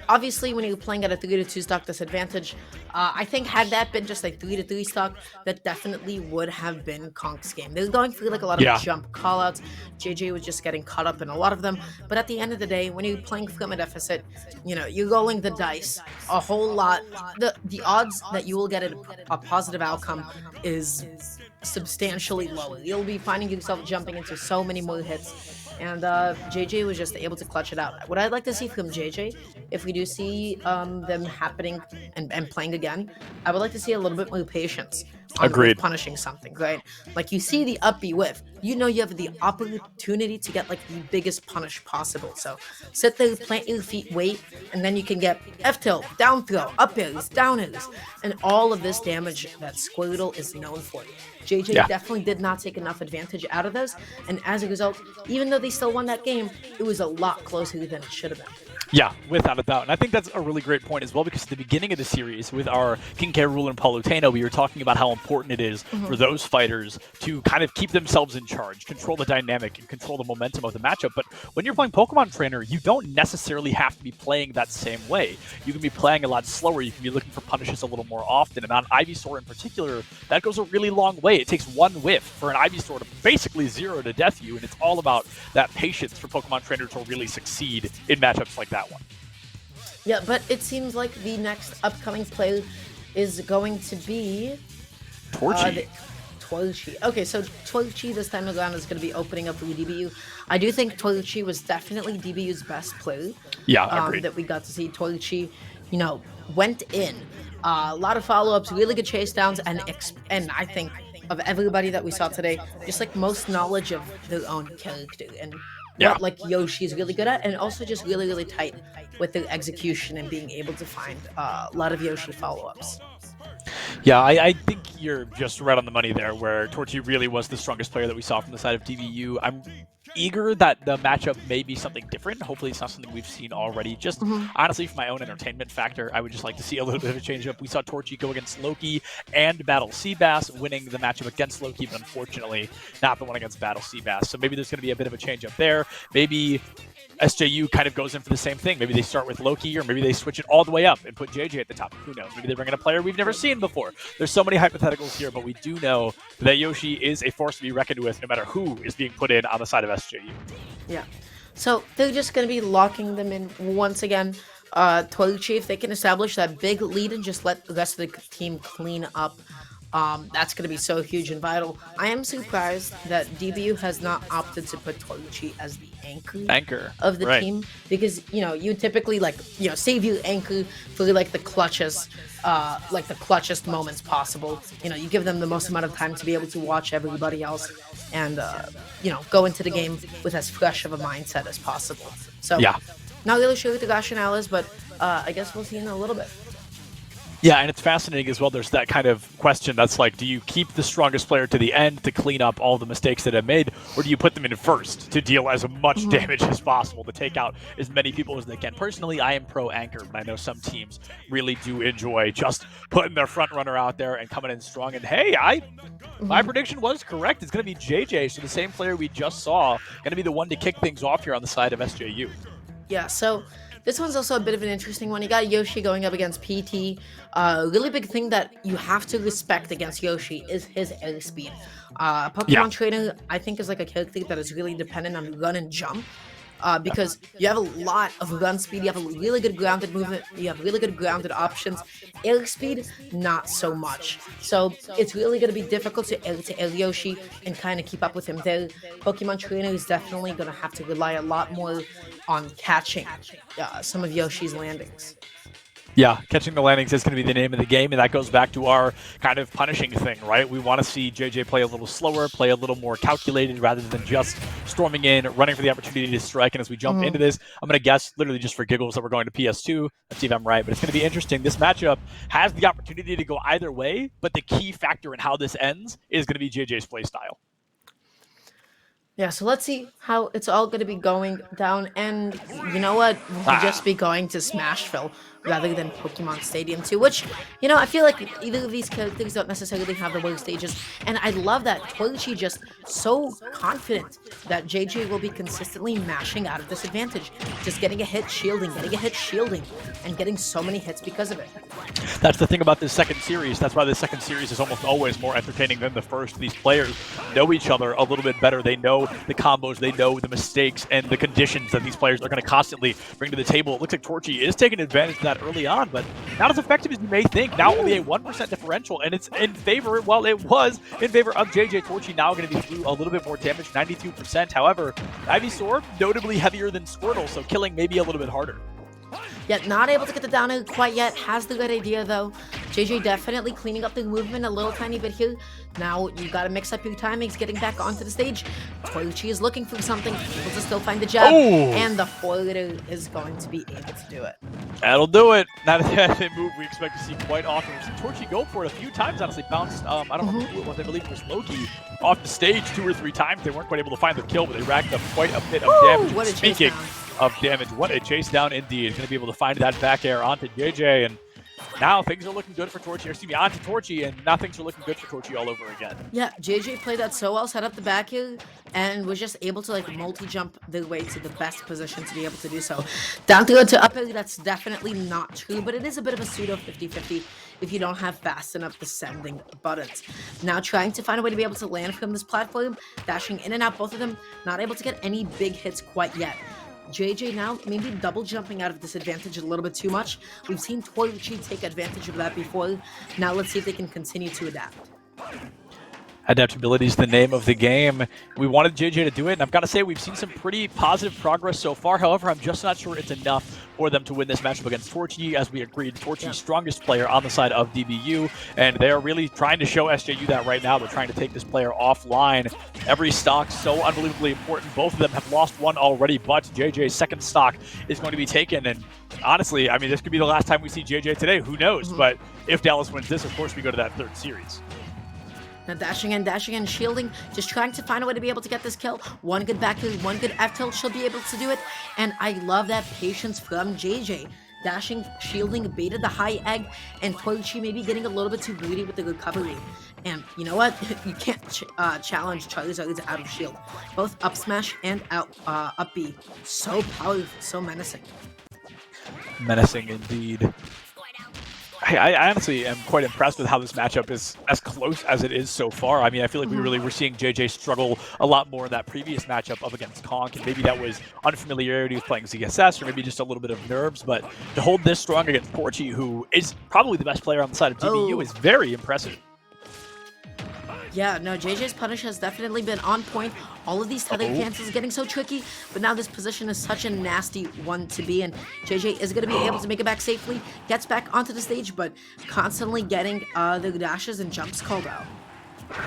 obviously when you're playing at a 3-2 stock disadvantage, I think had that been just a 3-3 stock, that definitely would have been Conk's game. They were going through like a lot of jump callouts. JJ was just getting caught up in a lot of them. But at the end of the day, when you're playing from a deficit, you're rolling the dice a whole lot. The odds that you will get a positive outcome is substantially lower. You'll be finding yourself jumping into so many more hits. And JJ was just able to clutch it out. What I'd like to see from JJ, if we do see them happening and playing again, I would like to see a little bit more patience. Agreed. Punishing something, right? Like you see the up B whiff, you have the opportunity to get like the biggest punish possible. So sit there, plant your feet, wait, and then you can get F tilt, down throw, up airs, down airs, and all of this damage that Squirtle is known for. JJ definitely did not take enough advantage out of those, and as a result, even though they still won that game, it was a lot closer than it should have been. Yeah, without a doubt. And I think that's a really great point as well, because at the beginning of the series with our King K. Rool and Palutena, we were talking about how important it is for those fighters to kind of keep themselves in charge, control the dynamic, and control the momentum of the matchup. But when you're playing Pokemon Trainer, you don't necessarily have to be playing that same way. You can be playing a lot slower. You can be looking for punishes a little more often. And on Ivysaur in particular, that goes a really long way. It takes one whiff for an Ivysaur to basically 0 to death you, and it's all about that patience for Pokemon Trainer to really succeed in matchups like that one. Yeah, but it seems like the next upcoming play is going to be Torchy. Torchy. Okay, so Torchy this time around is going to be opening up for DBU. I do think Torchy was definitely DBU's best player. Yeah, agreed. That we got to see. Torchy, went in. A lot of follow-ups, really good chase downs, and I think of everybody that we saw today, just like most knowledge of their own character and what like Yoshi is really good at, and also just really, really tight with their execution and being able to find a lot of Yoshi follow-ups. Yeah, I think you're just right on the money there, where Torchy really was the strongest player that we saw from the side of DBU. I'm eager that the matchup may be something different. Hopefully it's not something we've seen already. Just honestly, for my own entertainment factor, I would just like to see a little bit of a change up. We saw Torchy go against Loki and Battle Seabass, winning the matchup against Loki, but unfortunately not the one against Battle Seabass. So maybe there's going to be a bit of a change up there. Maybe SJU kind of goes in for the same thing. Maybe they start with Loki, or maybe they switch it all the way up and put JJ at the top. Who knows? Maybe they bring in a player we've never seen before. There's so many hypotheticals here, but we do know that Yoshi is a force to be reckoned with no matter who is being put in on the side of SJU. Yeah. So they're just going to be locking them in once again. Torchy, if they can establish that big lead and just let the rest of the team clean up, that's going to be so huge and vital. I am surprised that DBU has not opted to put Torchy as the anchor of the team, because you typically save your anchor for the clutchest moments possible. You give them the most amount of time to be able to watch everybody else and go into the game with as fresh of a mindset as possible. So not really sure what the rationale is, but I guess we'll see in a little bit. Yeah, and it's fascinating as well. There's that kind of question that's like, do you keep the strongest player to the end to clean up all the mistakes that have made, or do you put them in first to deal as much damage as possible, to take out as many people as they can? Personally, I am pro anchor, but I know some teams really do enjoy just putting their front runner out there and coming in strong. And hey, my prediction was correct. It's going to be JJ, so the same player we just saw, going to be the one to kick things off here on the side of SJU. Yeah, so This one's also a bit of an interesting one. You got Yoshi going up against PT. Really big thing that you have to respect against Yoshi is his air speed. Pokemon Trainer, I think, is like a character that is really dependent on run and jump. Because you have a lot of run speed, you have a really good grounded movement, you have really good grounded options. Air speed, not so much. So it's really going to be difficult to air Yoshi and kind of keep up with him there. Pokemon Trainer is definitely going to have to rely a lot more on catching some of Yoshi's landings. Yeah, catching the landings is going to be the name of the game, and that goes back to our kind of punishing thing, right? We want to see JJ play a little slower, play a little more calculated rather than just storming in, running for the opportunity to strike. And as we jump into this, I'm going to guess, literally just for giggles, that we're going to PS2. Let's see if I'm right, but it's going to be interesting. This matchup has the opportunity to go either way, but the key factor in how this ends is going to be JJ's playstyle. Yeah, so let's see how it's all going to be going down. And you know what? We'll just be going to Smashville rather than Pokemon Stadium 2, which, you know, I feel like either of these characters don't necessarily have the worst stages. And I love that Torchy just so confident that JJ will be consistently mashing out of disadvantage. Just getting a hit, shielding, and getting so many hits because of it. That's the thing about this second series. That's why the second series is almost always more entertaining than the first. These players know each other a little bit better. They know the combos, they know the mistakes and the conditions that these players are going to constantly bring to the table. It looks like Torchy is taking advantage of that early on, but not as effective as you may think. Now only a 1% differential, and it's in favor, well, it was in favor of JJ. Torchy now going to be through a little bit more damage, 92%. However, Ivysaur, notably heavier than Squirtle, so killing maybe a little bit harder. Yet not able to get the down air quite yet. Has the good idea though. JJ definitely cleaning up the movement a little tiny bit here. Now you gotta mix up your timings, getting back onto the stage. Torchy is looking for something, able to still find the jab, and the forwarder is going to be able to do it. That'll do it. Not a move we expect to see quite often. We've seen Torchy go for it a few times, honestly. Bounced, I don't know who it was, I believe it was Loki, off the stage 2 or 3 times. They weren't quite able to find their kill, but they racked up quite a bit of damage. What a Speaking of damage, what a chase down indeed. Going to be able to find that back air onto JJ, and now things are looking good for Torchy. Excuse me, onto Torchy, and now things are looking good for Torchy all over again. Yeah, JJ played that so well, set up the back here, and was just able to like multi-jump their way to the best position to be able to do so. Down to go to up air, that's definitely not true, but it is a bit of a pseudo 50-50 if you don't have fast enough descending buttons. Now trying to find a way to be able to land from this platform, dashing in and out, both of them, not able to get any big hits quite yet. JJ now maybe double jumping out of disadvantage a little bit too much. We've seen Torchy take advantage of that before. Now let's see if they can continue to adapt. Adaptability is the name of the game. We wanted JJ to do it, and I've got to say we've seen some pretty positive progress so far. However, I'm just not sure it's enough for them to win this matchup against Torchy. As we agreed, Torchy's strongest player on the side of DBU, and they're really trying to show SJU that right now. They're trying to take this player offline. Every stock so unbelievably important. Both of them have lost one already, but JJ's second stock is going to be taken, and honestly, I mean, this could be the last time we see JJ today. Who knows? But if Dallas wins this, of course, we go to that third series. Now dashing in, shielding, just trying to find a way to be able to get this kill. One good back kill, one good F tilt, she'll be able to do it. And I love that patience from JJ. Dashing, shielding, baited the high egg, and Torchy maybe getting a little bit too greedy with the recovery. And you know what? You can't challenge Charizard's out of shield. Both up smash and up B. So powerful, so menacing. Menacing indeed. I honestly am quite impressed with how this matchup is as close as it is so far. I mean, I feel like we really were seeing JJ struggle a lot more in that previous matchup up against Conk, and maybe that was unfamiliarity with playing ZSS, or maybe just a little bit of nerves, but to hold this strong against Torchy, who is probably the best player on the side of DBU, is very impressive. Yeah, no, JJ's punish has definitely been on point. All of these tether cancels getting so tricky, but now this position is such a nasty one to be in. JJ is going to be able to make it back safely, gets back onto the stage, but constantly getting the dashes and jumps called out.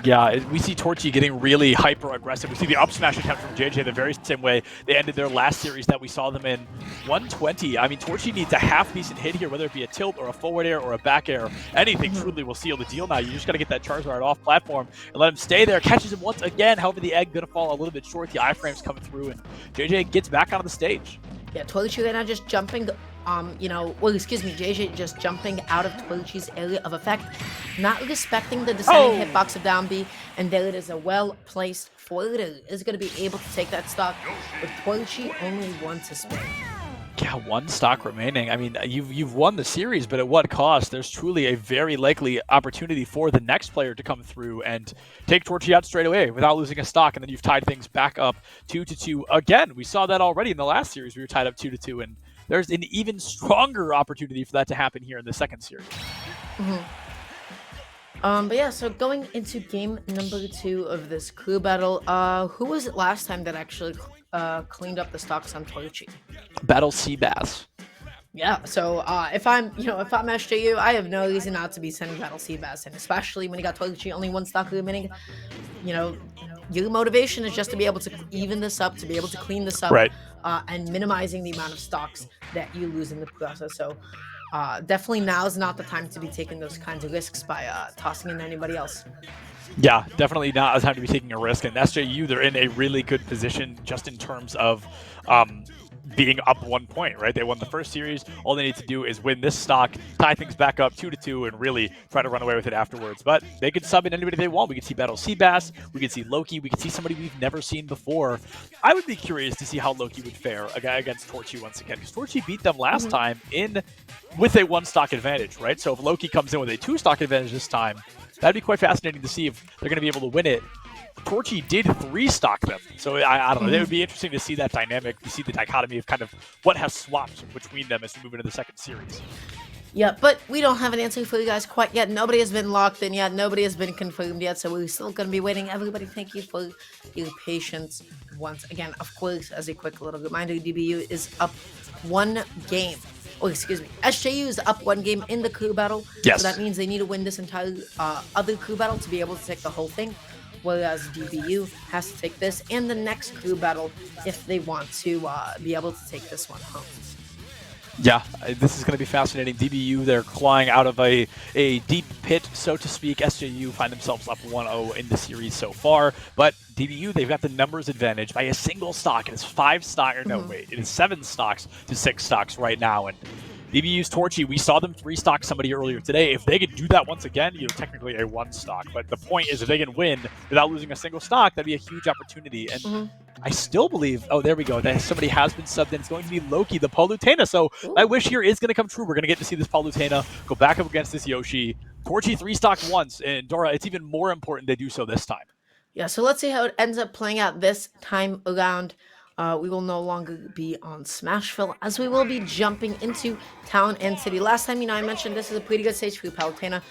Yeah, we see Torchy getting really hyper-aggressive. We see the up smash attempt from JJ the very same way they ended their last series that we saw them in. 120. I mean, Torchy needs a half-decent hit here, whether it be a tilt or a forward air or a back air. Anything truly will seal the deal now. You just got to get that Charizard off platform and let him stay there. Catches him once again. However, the egg going to fall a little bit short. The iframe's coming through, and JJ gets back onto the stage. Yeah, Torchy right now just jumping, JJ just jumping out of Torchy's area of effect, not respecting the descending hitbox of down B, and there it is, a well-placed forwarder is going to be able to take that stock, with Torchy only one to spare. Yeah, one stock remaining. I mean, you've won the series, but at what cost? There's truly a very likely opportunity for the next player to come through and take Torchy out straight away without losing a stock, and then you've tied things back up 2-2 again. We saw that already in the last series. We were tied up 2-2, and there's an even stronger opportunity for that to happen here in the second series. But yeah, so going into game number 2 of this crew battle, who was it last time that actually cleaned up the stocks on Torchy? Battle Seabass. Yeah, so if I'm SJU, I have no reason not to be sending Battle Seabass in, especially when you got Torchy only one stock remaining. Your motivation is just to be able to even this up, to be able to clean this up, right? And minimizing the amount of stocks that you lose in the process. So definitely now is not the time to be taking those kinds of risks by tossing in anybody else. Yeah, definitely not a time to be taking a risk. And SJU, they're in a really good position just in terms of being up 1 point, right? They won the first series. All they need to do is win this stock, tie things back up 2-2, and really try to run away with it afterwards. But they could sub in anybody they want. We could see Battle Seabass. We could see Loki. We could see somebody we've never seen before. I would be curious to see how Loki would fare against Torchy once again, because Torchy beat them last time with a 1 stock advantage, right? So if Loki comes in with a 2 stock advantage this time, that'd be quite fascinating to see if they're going to be able to win it. Torchy did 3 stock them, so I don't know. It would be interesting to see that dynamic, to see the dichotomy of kind of what has swapped between them as we move into the second series. Yeah, but we don't have an answer for you guys quite yet. Nobody has been locked in yet. Nobody has been confirmed yet, so we're still going to be waiting. Everybody, thank you for your patience once again. Of course, as a quick little reminder, DBU is up 1 game. Oh, excuse me. SJU is up 1 game in the crew battle. Yes. So that means they need to win this entire other crew battle to be able to take the whole thing. Whereas DBU has to take this and the next crew battle if they want to be able to take this one home. Yeah, this is going to be fascinating. DBU, they're clawing out of a deep pit, so to speak. SJU find themselves up 1-0 in the series so far. But DBU, they've got the numbers advantage by a single stock. It is 5 stock, or no, wait, it is 7 stocks to 6 stocks right now. And DBU's Torchy, we saw them 3 stock somebody earlier today. If they could do that once again, technically a 1 stock. But the point is, if they can win without losing a single stock, that'd be a huge opportunity. And I still believe, oh, there we go, that somebody has been subbed in. It's going to be Loki, the Palutena. So my wish here is going to come true. We're going to get to see this Palutena go back up against this Yoshi. Torchy 3 stock once, and Dora, it's even more important they do so this time. Yeah, so let's see how it ends up playing out this time around. We will no longer be on Smashville, as we will be jumping into Town and City. Last time, I mentioned this is a pretty good stage for Palutena.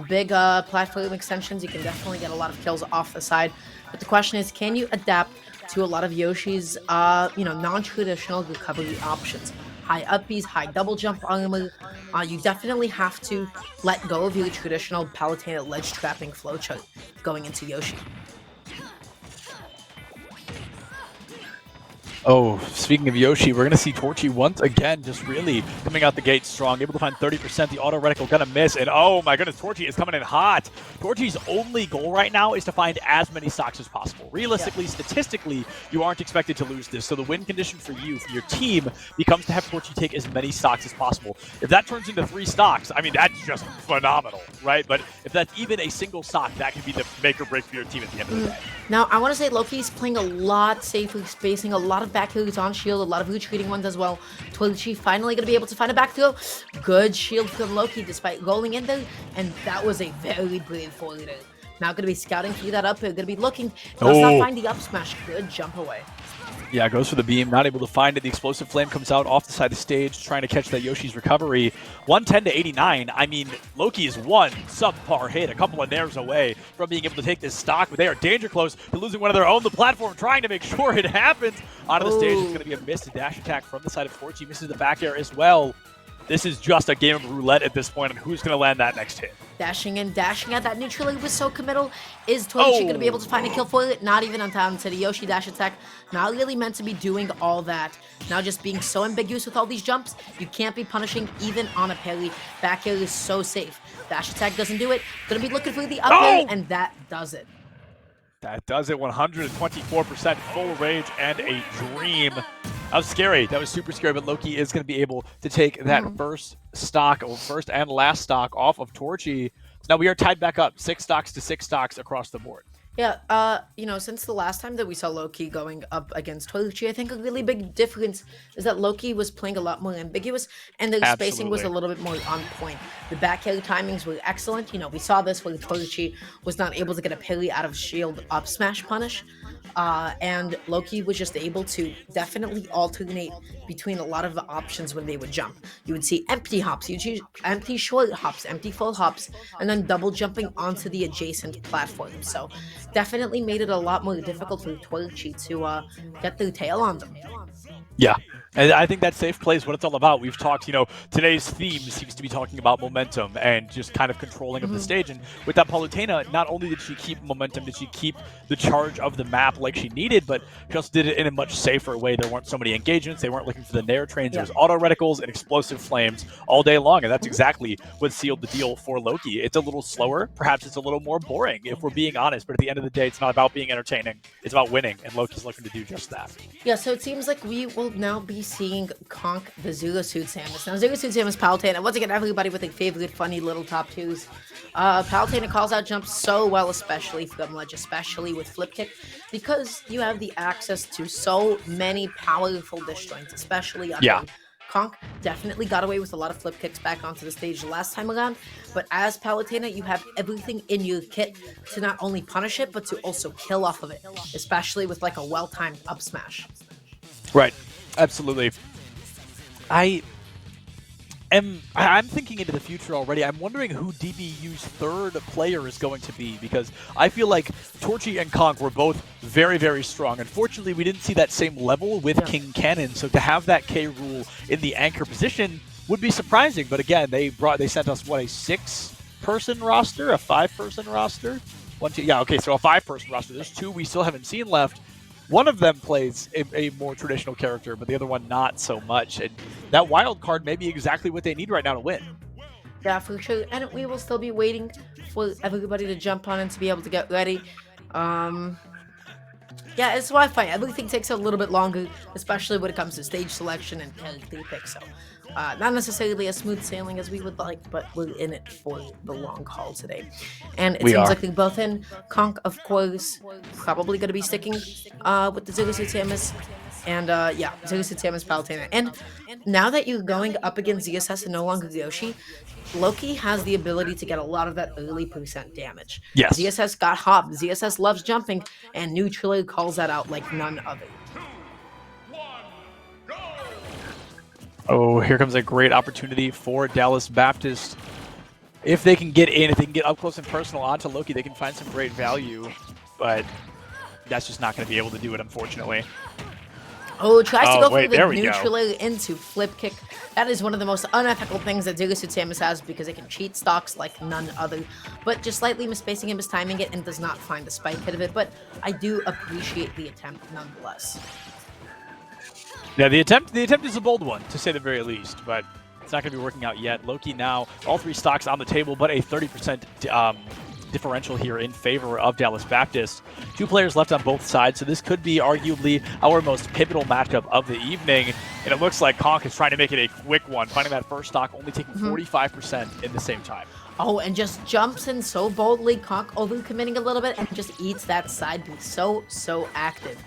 Big platform extensions. You can definitely get a lot of kills off the side. But the question is, can you adapt to a lot of Yoshi's, non-traditional recovery options? High up Bs, high double jump armor. You definitely have to let go of your traditional Palutena ledge trapping flowchart going into Yoshi. Oh, speaking of Yoshi, we're going to see Torchy once again just really coming out the gate strong, able to find 30%. The auto reticle going to miss, and oh my goodness, Torchy is coming in hot. Torchy's only goal right now is to find as many stocks as possible. Realistically, statistically, you aren't expected to lose this, so the win condition for you, for your team, becomes to have Torchy take as many stocks as possible. If that turns into 3 stocks, I mean, that's just phenomenal, right? But if that's even a single stock, that could be the make or break for your team at the end of the day. Now, I want to say Loki's playing a lot safer, spacing a lot of back throws on shield, a lot of retreating ones as well. Torchy finally going to be able to find a back throw. Good shield from Loki despite rolling in there, and that was a very brave forwarder. Now going to be scouting through that up, going to be looking, does not find the up smash. Good jump away. Yeah, goes for the beam, not able to find it. The explosive flame comes out off the side of the stage, trying to catch that Yoshi's recovery. 110 to 89. I mean, Loki is one subpar hit, a couple of nairs away from being able to take this stock, but they are danger close to losing one of their own. The platform trying to make sure it happens. Onto the stage, it's going to be a missed dash attack from the side of Torchy. Misses the back air as well. This is just a game of roulette at this point on who's going to land that next hit. Dashing in, dashing out. That neutral was so committal. Is Torchy going to be able to find a kill for it? Not even on Town City. Yoshi dash attack, not really meant to be doing all that. Now just being so ambiguous with all these jumps, you can't be punishing even on a parry. Back air is so safe. Dash attack doesn't do it. Going to be looking for the up air, and that does it. That does it. 124% full rage and a dream. That was scary. That was super scary, but Loki is going to be able to take that first stock, or first and last stock off of Torchy. Now we are tied back up, 6 stocks to 6 stocks across the board. Yeah, since the last time that we saw Loki going up against Torchy, I think a really big difference is that Loki was playing a lot more ambiguous and the spacing was a little bit more on point. The back air timings were excellent. We saw this where Torchy was not able to get a parry out of shield up smash punish. And Loki was just able to definitely alternate between a lot of the options when they would jump. You would see empty hops, you'd see empty short hops, empty full hops, and then double jumping onto the adjacent platform. So definitely made it a lot more difficult for Torchy to get their tail on them. Yeah. And I think that safe play is what it's all about. We've talked, today's theme seems to be talking about momentum and just kind of controlling of the stage. And with that Palutena, not only did she keep momentum, did she keep the charge of the map like she needed, but she also did it in a much safer way. There weren't so many engagements. They weren't looking for the Nair trains. There was auto reticles and explosive flames all day long. And that's exactly what sealed the deal for Loki. It's a little slower. Perhaps it's a little more boring, if we're being honest. But at the end of the day, it's not about being entertaining. It's about winning. And Loki's looking to do just that. Yeah, so it seems like we will now be seeing Conk the Zero Suit Samus. Now, Zero Suit Samus Palutena, once again, everybody with their favorite funny little top twos. Palutena calls out jumps so well, especially from ledge, especially with flip kick, because you have the access to so many powerful disjoints, especially on Conk definitely got away with a lot of flip kicks back onto the stage last time around, but as Palutena, you have everything in your kit to not only punish it, but to also kill off of it, especially with like a well-timed up smash. Right. Absolutely. I'm thinking into the future already. I'm wondering who DBU's third player is going to be, because I feel like Torchy and Conk were both very, very strong. Unfortunately, we didn't see that same level with King Cannon, so to have that K rule in the anchor position would be surprising. But again, they sent us, what, a 6-person roster? A 5-person roster? 1, 2, yeah, okay, so a 5-person roster. There's 2 we still haven't seen left. One of them plays a more traditional character, but the other one not so much. And that wild card may be exactly what they need right now to win. Yeah, for sure. And we will still be waiting for everybody to jump on and to be able to get ready. Yeah, it's Wi-Fi. Everything takes a little bit longer, especially when it comes to stage selection and character pick. So, not necessarily as smooth sailing as we would like, but we're in it for the long haul today. And it seems like they're both in. Conk, of course, probably going to be sticking with the Zero Suit Samus. And Zero Suit Samus Palutena. And now that you're going up against ZSS and no longer Yoshi, Loki has the ability to get a lot of that early percent damage. Yes. ZSS got hop. ZSS loves jumping, and Neutrally calls that out like none other. Oh, here comes a great opportunity for Dallas Baptist. If they can get in, if they can get up close and personal onto Loki, they can find some great value. But that's just not going to be able to do it, unfortunately. Oh, tries to go for the neutral into flip kick. That is one of the most unethical things that Zero Suit Samus has, because it can cheat stocks like none other. But just slightly misspacing and mistiming it, and does not find the spike hit of it. But I do appreciate the attempt nonetheless. Yeah, the attempt is a bold one, to say the very least, but it's not going to be working out yet. Loki now, all 3 stocks on the table, but a 30% differential here in favor of Dallas Baptist. 2 players left on both sides, so this could be arguably our most pivotal matchup of the evening. And it looks like Conk is trying to make it a quick one, finding that first stock, only taking 45% in the same time. Oh, and just jumps in so boldly, Conk overcommitting a little bit, and just eats that side B. So active.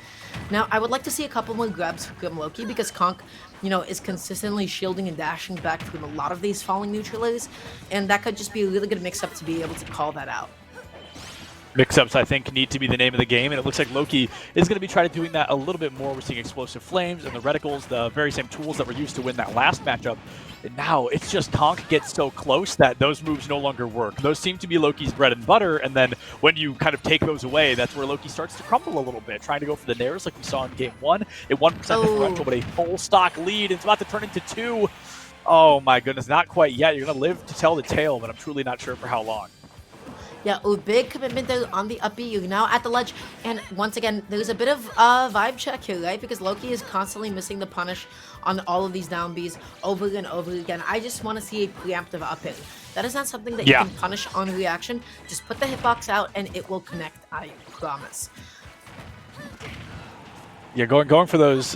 Now, I would like to see a couple more grabs from Loki, because Conk, is consistently shielding and dashing back from a lot of these falling neutralities, and that could just be a really good mix-up to be able to call that out. Mix-ups, I think, need to be the name of the game, and it looks like Loki is going to be trying to doing that a little bit more. We're seeing explosive flames and the reticles, the very same tools that were used to win that last matchup. And now it's just Conk gets so close that those moves no longer work. Those seem to be Loki's bread and butter, and then when you kind of take those away, that's where Loki starts to crumble a little bit, trying to go for the nairs like we saw in Game 1. A 1% differential, but a full stock lead. It's about to turn into 2. Oh my goodness, not quite yet. You're going to live to tell the tale, but I'm truly not sure for how long. Yeah, a big commitment there on the up B. You're now at the ledge, and once again, there's a bit of a vibe check here, right? Because Loki is constantly missing the punish on all of these down Bs over and over again. I just want to see a preemptive up hit. That is not something that you can punish on reaction. Just put the hitbox out, and it will connect, I promise. Yeah, going for those,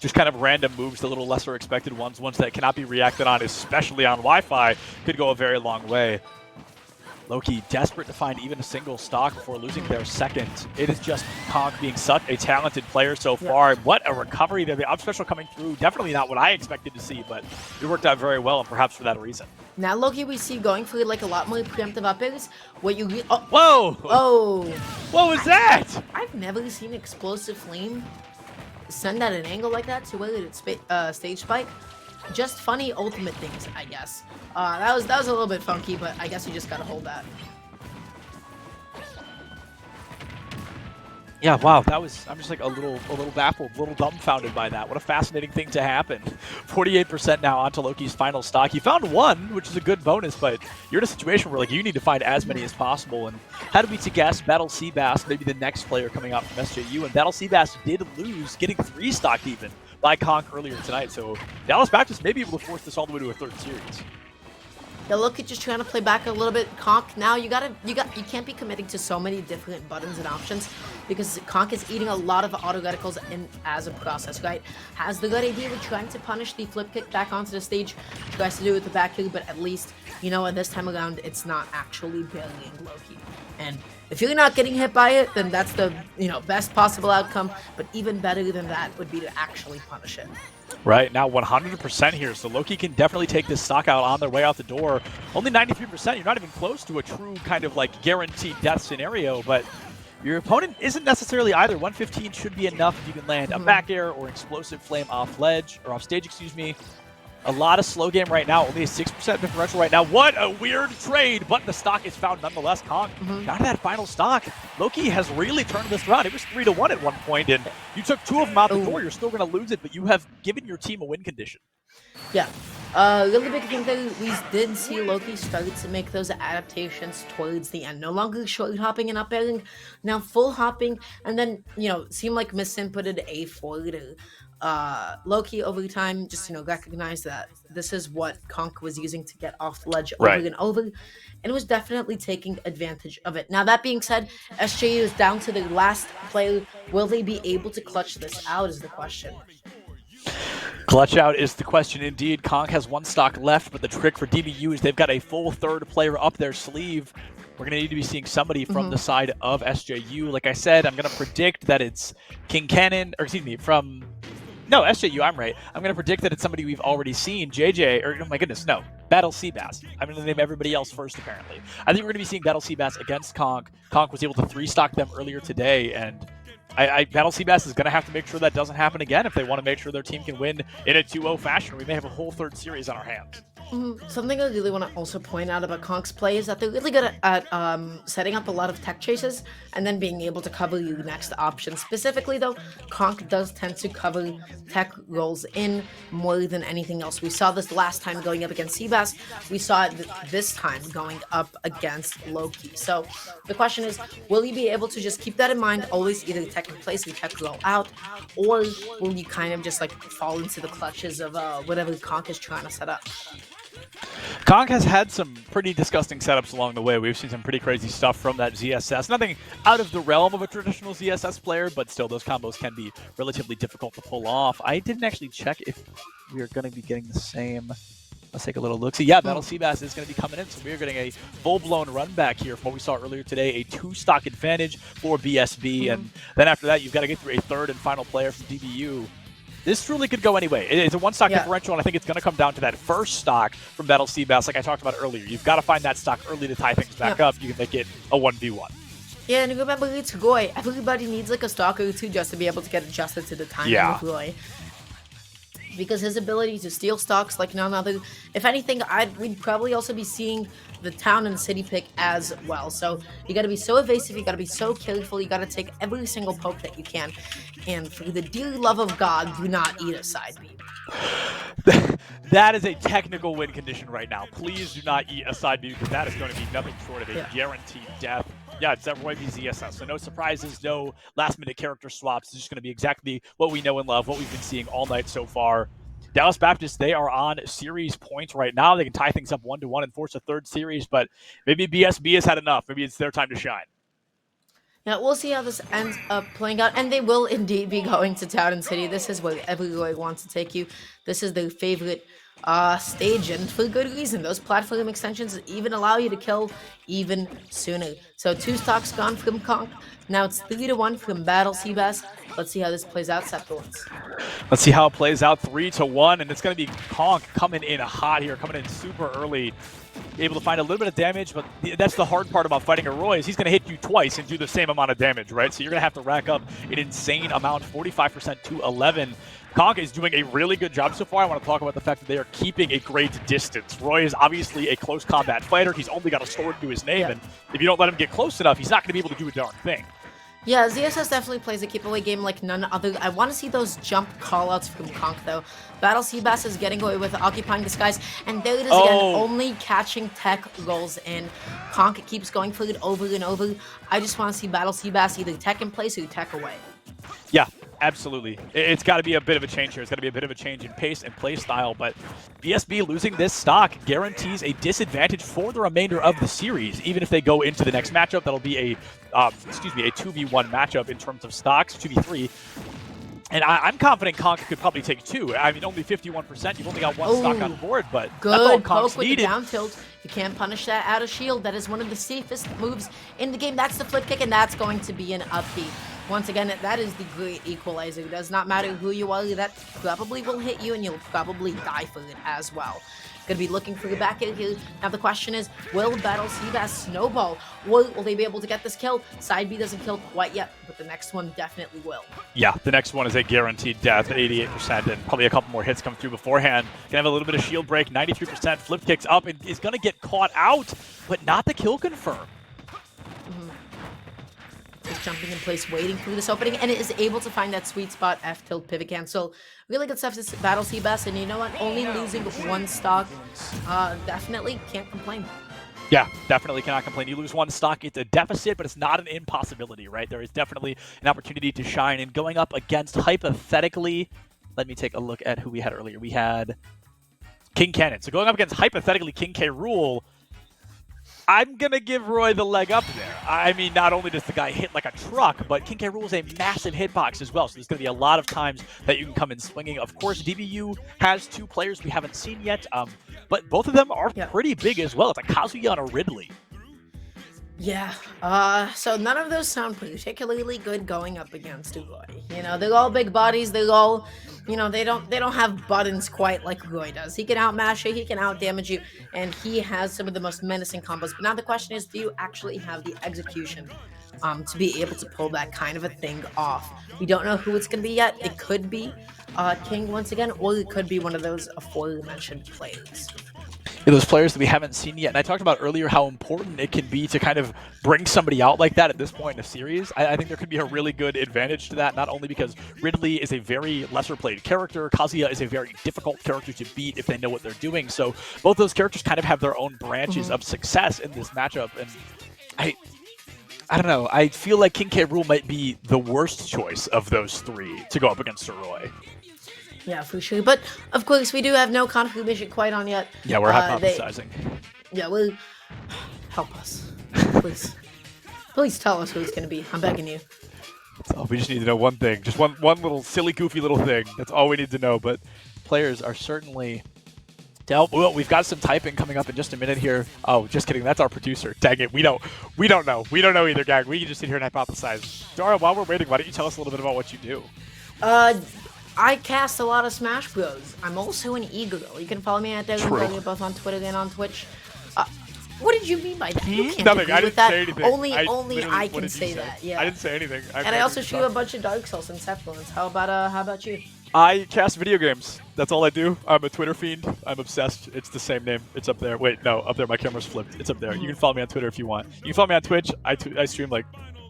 just kind of random moves, the little lesser expected ones that cannot be reacted on, especially on Wi-Fi, could go a very long way. Loki desperate to find even a single stock before losing their second. It is just Conk being such a talented player so far. What a recovery there. The up special coming through. Definitely not what I expected to see, but it worked out very well, and perhaps for that reason. Now Loki we see going for like a lot more preemptive up airs. What you Whoa! Oh! What was that? I've never seen explosive flame send at an angle like that to where it's stage spike. Just funny ultimate things, I guess. That was a little bit funky, but I guess you just gotta hold that. Yeah, wow, that was, I'm just like a little baffled, a little dumbfounded by that. What a fascinating thing to happen. 48% now onto Loki's final stock. He found one, which is a good bonus, but you're in a situation where like you need to find as many as possible. And how do we to guess Battle Seabass, maybe the next player coming out from SJU, and Battle Seabass did lose, getting 3 stock even by Conk earlier tonight. So Dallas Baptist may be able to force this all the way to a 3rd series. Yeah, Loki just trying to play back a little bit. Conk, now you can't be committing to so many different buttons and options because Conk is eating a lot of auto reticles in as a process, right? Has the good idea of trying to punish the flip kick back onto the stage, tries to do it with the back kick, but at least, you know, this time around, it's not actually burying Loki. And if you're not getting hit by it, then that's the, you know, best possible outcome, but even better than that would be to actually punish it. Right, now 100% here, so Loki can definitely take this stock out on their way out the door. Only 93%, you're not even close to a true kind of like guaranteed death scenario, but your opponent isn't necessarily either. 115 should be enough if you can land a back air or explosive flame off ledge, or off stage, excuse me. A lot of slow game right now, only a 6% differential right now. What a weird trade, but the stock is found nonetheless. Conk got that final stock. Loki has really turned this around. It was 3-1 at one point, and you took 2 of them out the door. You're still going to lose it, but you have given your team a win condition. Yeah. Really big thing that we did see Loki started to make those adaptations towards the end. No longer short hopping and up airing, now full hopping, and then, you know, seemed like misinputted a forward. Loki over time just, you know, recognized that this is what Conk was using to get off the ledge over and over, and was definitely taking advantage of it. Now that being said, SJU is down to the last player. Will they be able to clutch this out is the question. Clutch out is the question indeed. Conk has 1 stock left, but the trick for DBU is they've got a full 3rd player up their sleeve. We're going to need to be seeing somebody from the side of SJU. Like I said, I'm going to predict that it's King Cannon, or excuse me, from... No, SJU, I'm right. I'm going to predict that it's somebody we've already seen. JJ, or oh my goodness, no. Battle Seabass. I'm going to name everybody else first, apparently. I think we're going to be seeing Battle Seabass against Conk. Conk was able to 3-stock them earlier today, and Battle Seabass is going to have to make sure that doesn't happen again if they want to make sure their team can win in a 2-0 fashion. We may have a whole 3rd series on our hands. Something I really want to also point out about Conk's play is that they're really good at setting up a lot of tech chases and then being able to cover your next option. Specifically, though, Conk does tend to cover tech rolls in more than anything else. We saw this last time going up against Seabass. We saw it this time going up against Loki. So the question is, will you be able to just keep that in mind, always either tech in place and tech roll out, or will you kind of just like fall into the clutches of whatever Conk is trying to set up? Conk has had some pretty disgusting setups along the way. We've seen some pretty crazy stuff from that ZSS. Nothing out of the realm of a traditional ZSS player, but still those combos can be relatively difficult to pull off. I didn't actually check if we are going to be getting the same. Let's take a little look. See, yeah, Battle Seabass is going to be coming in, so we are getting a full-blown run back here from what we saw earlier today, a 2-stock advantage for BSB, and then after that, you've got to get through a 3rd and final player from DBU. This truly could go anyway. It's a 1-stock differential, and I think it's going to come down to that 1st stock from Battle Seabass, like I talked about earlier. You've got to find that stock early to tie things back up. You can make it a 1v1. Yeah, and remember, it's Roy. Everybody needs like a stock or 2 just to be able to get adjusted to the timing of Roy. Because his ability to steal stocks like none other. If anything, we'd probably also be seeing the town and city pick as well. So you got to be so evasive, you got to be so careful, you got to take every single poke that you can. And for the dear love of God, do not eat a side beat. That is a technical win condition right now. Please do not eat a side beat, because that is going to be nothing short of a guaranteed death. Yeah, it's that Roy v ZSS. So no surprises, no last-minute character swaps. It's just going to be exactly what we know and love, what we've been seeing all night so far. Dallas Baptist, they are on series points right now. They can tie things up 1-1 and force a 3rd series, but maybe BSB has had enough. Maybe it's their time to shine. Yeah, we'll see how this ends up playing out, and they will indeed be going to Town and City. This is where every Roy wants to take you. This is their favorite stage, and for good reason. Those platform extensions even allow you to kill even sooner. So 2 stocks gone from Conk. Now it's 3-1 from Battle Seabass. Let's see how this plays out, Seth Thoughts. Let's see how it plays out. 3-1, and it's going to be Conk coming in hot here, coming in super early, able to find a little bit of damage, but that's the hard part about fighting a Roy is he's going to hit you twice and do the same amount of damage, right? So you're going to have to rack up an insane amount, 45% to 11. Conk is doing a really good job so far. I want to talk about the fact that they are keeping a great distance. Roy is obviously a close combat fighter. He's only got a sword to his name, and if you don't let him get close enough, he's not going to be able to do a darn thing. Yeah, ZSS definitely plays a keep away game like none other. I want to see those jump callouts from Conk though. Battle Seabass is getting away with Occupying Disguise, and there it is again, only catching tech rolls in. Conk keeps going for it over and over. I just want to see Battle Seabass either tech in place or tech away. Yeah, absolutely. It's got to be a bit of a change here. It's got to be a bit of a change in pace and play style, but BSB losing this stock guarantees a disadvantage for the remainder of the series. Even if they go into the next matchup, that'll be a 2v1 matchup in terms of stocks, 2v3. And I'm confident Conk could probably take 2. I mean, only 51%. You've only got 1 stock on board, but that's all Conk's with needed. The down tilt. You can't punish that out of shield. That is one of the safest moves in the game. That's the flip kick, and that's going to be an upbeat. Once again, that is the great equalizer. It does not matter who you are. That probably will hit you, and you'll probably die for it as well. Going to be looking for the back end here. Now the question is, will Battle Seabass snowball? Will they be able to get this kill? Side B doesn't kill quite yet, but the next one definitely will. Yeah, the next one is a guaranteed death at 88%, and probably a couple more hits come through beforehand. Gonna have a little bit of shield break, 93%, flip kicks up, and is gonna get caught out, but not the kill confirm. Just jumping in place, waiting through this opening, and it is able to find that sweet spot, F tilt pivot cancel. Really good stuff this Battle Seabass, and you know what? Only losing 1 stock, definitely can't complain. Yeah, definitely cannot complain. You lose 1 stock, it's a deficit, but it's not an impossibility, right? There is definitely an opportunity to shine, and going up against, hypothetically, let me take a look at who we had earlier. We had King Cannon. So going up against, hypothetically, King K. Rool, I'm going to give Roy the leg up there. I mean, not only does the guy hit like a truck, but King K. Rool is a massive hitbox as well, so there's going to be a lot of times that you can come in swinging. Of course, DBU has 2 players we haven't seen yet, but both of them are pretty big as well. It's a Kazuya and a Ridley. Yeah, so none of those sound particularly good going up against Roy. You know, they're all big bodies, they're all, you know, they don't have buttons quite like Roy does. He can outmash you, he can outdamage you, and he has some of the most menacing combos. But now the question is, do you actually have the execution to be able to pull that kind of a thing off? We don't know who it's going to be yet. It could be King once again, or it could be one of those aforementioned players. Yeah, those players that we haven't seen yet. And I talked about earlier how important it can be to kind of bring somebody out like that at this point in a series. I think there could be a really good advantage to that, not only because Ridley is a very lesser played character, Kazuya is a very difficult character to beat if they know what they're doing. So both those characters kind of have their own branches of success in this matchup. And I don't know. I feel like King K. Rool might be the worst choice of those 3 to go up against Sir Roy. Yeah, for sure. But, of course, we do have no confirmation quite on yet. Yeah, we're hypothesizing. Yeah, well, help us. Please. Please tell us who it's going to be. I'm begging you. So we just need to know one thing. Just one little silly, goofy little thing. That's all we need to know. But players are certainly... Well, we've got some typing coming up in just a minute here. Oh, just kidding. That's our producer. Dang it. We don't know. We don't know either, gang. We can just sit here and hypothesize. Dara, while we're waiting, why don't you tell us a little bit about what you do? I cast a lot of Smash Bros. I'm also an e-girl. You can follow me at Devin both on Twitter and on Twitch. What did you mean by that? You can't Nothing. agree I with didn't that. say anything. Only I can say that. Yeah. I didn't say anything. And I also stream a bunch of Dark Souls and Sephiroth. How about you? I cast video games. That's all I do. I'm a Twitter fiend. I'm obsessed. It's the same name. It's up there. Wait, no, up there. My camera's flipped. It's up there. You can follow me on Twitter if you want. You can follow me on Twitch. I stream like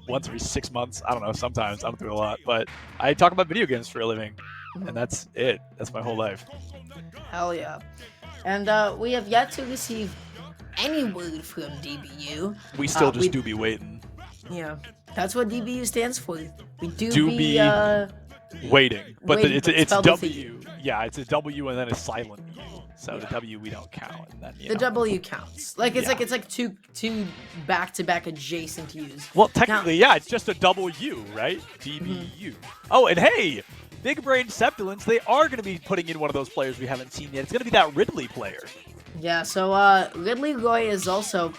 once every 6 months. I don't know. Sometimes I don't do it a lot, but I talk about video games for a living, and that's it. That's my whole life. Hell yeah. And we have yet to receive any word from DBU. We still just do be waiting. Yeah, that's what DBU stands for. We do be waiting, but waiting, it's W. Yeah, it's a W and then a silent U. So the W we don't count. And then, the W counts. Like it's like two back-to-back adjacent U's. Well, technically, yeah, it's just a double U, right? DBU. Oh, and hey, big brain Septilence, they are going to be putting in one of those players we haven't seen yet. It's going to be that Ridley player. Yeah, so Ridley Roy is also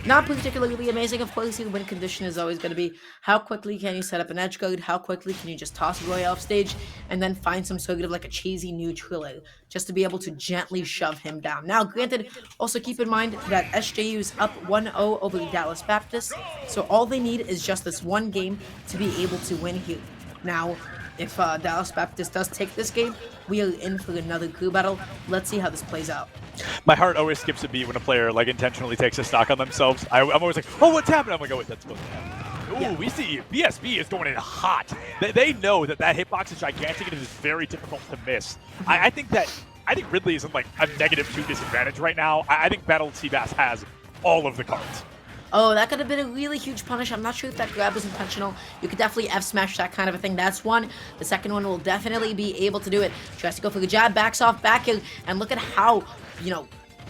not particularly amazing. Of course, the win condition is always going to be how quickly can you set up an edge guard, how quickly can you just toss Roy off stage, and then find some sort of like a cheesy neutral just to be able to gently shove him down. Now, granted, also keep in mind that SJU is up 1-0 over the Dallas Baptist, so all they need is just this one game to be able to win here. Now, if Dallas Baptist does take this game, we are in for another crew battle. Let's see how this plays out. My heart always skips a beat when a player like intentionally takes a stock on themselves. I'm always like, oh, what's happening? I'm like, oh, wait, that's supposed to happen. Ooh, yeah. We see BSB is going in hot. They know that hitbox is gigantic and it is very difficult to miss. I think Ridley is in like a -2 disadvantage right now. I think Battle Seabass has all of the cards. Oh, that could have been a really huge punish. I'm not sure if that grab was intentional. You could definitely F-smash that kind of a thing. That's one. The second one will definitely be able to do it. Tries to go for the jab, backs off, back in, and look at how,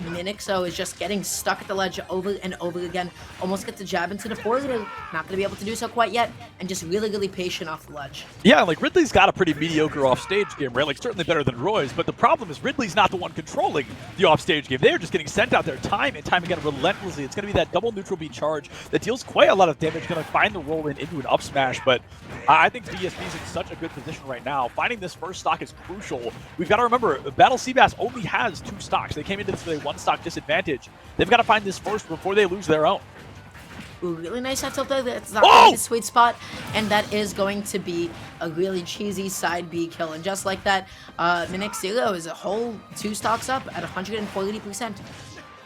Minixo is just getting stuck at the ledge over and over again. Almost gets a jab into the forward. Not going to be able to do so quite yet. And just really, really patient off the ledge. Yeah, like Ridley's got a pretty mediocre offstage game, right? Like certainly better than Roy's. But the problem is Ridley's not the one controlling the offstage game. They're just getting sent out there time and time again relentlessly. It's going to be that double neutral B charge that deals quite a lot of damage. Going to find the roll in into an up smash. But I think BSB's in such a good position right now. Finding this first stock is crucial. We've got to remember, Battle Seabass only has 2 stocks. They came into this with a 1-stock disadvantage. They've got to find this first before they lose their own. Ooh, really nice up tilt there. That's not going to be a sweet spot. And that is going to be a really cheesy side B kill. And just like that, Minix0 is a whole 2 stocks up at 140%.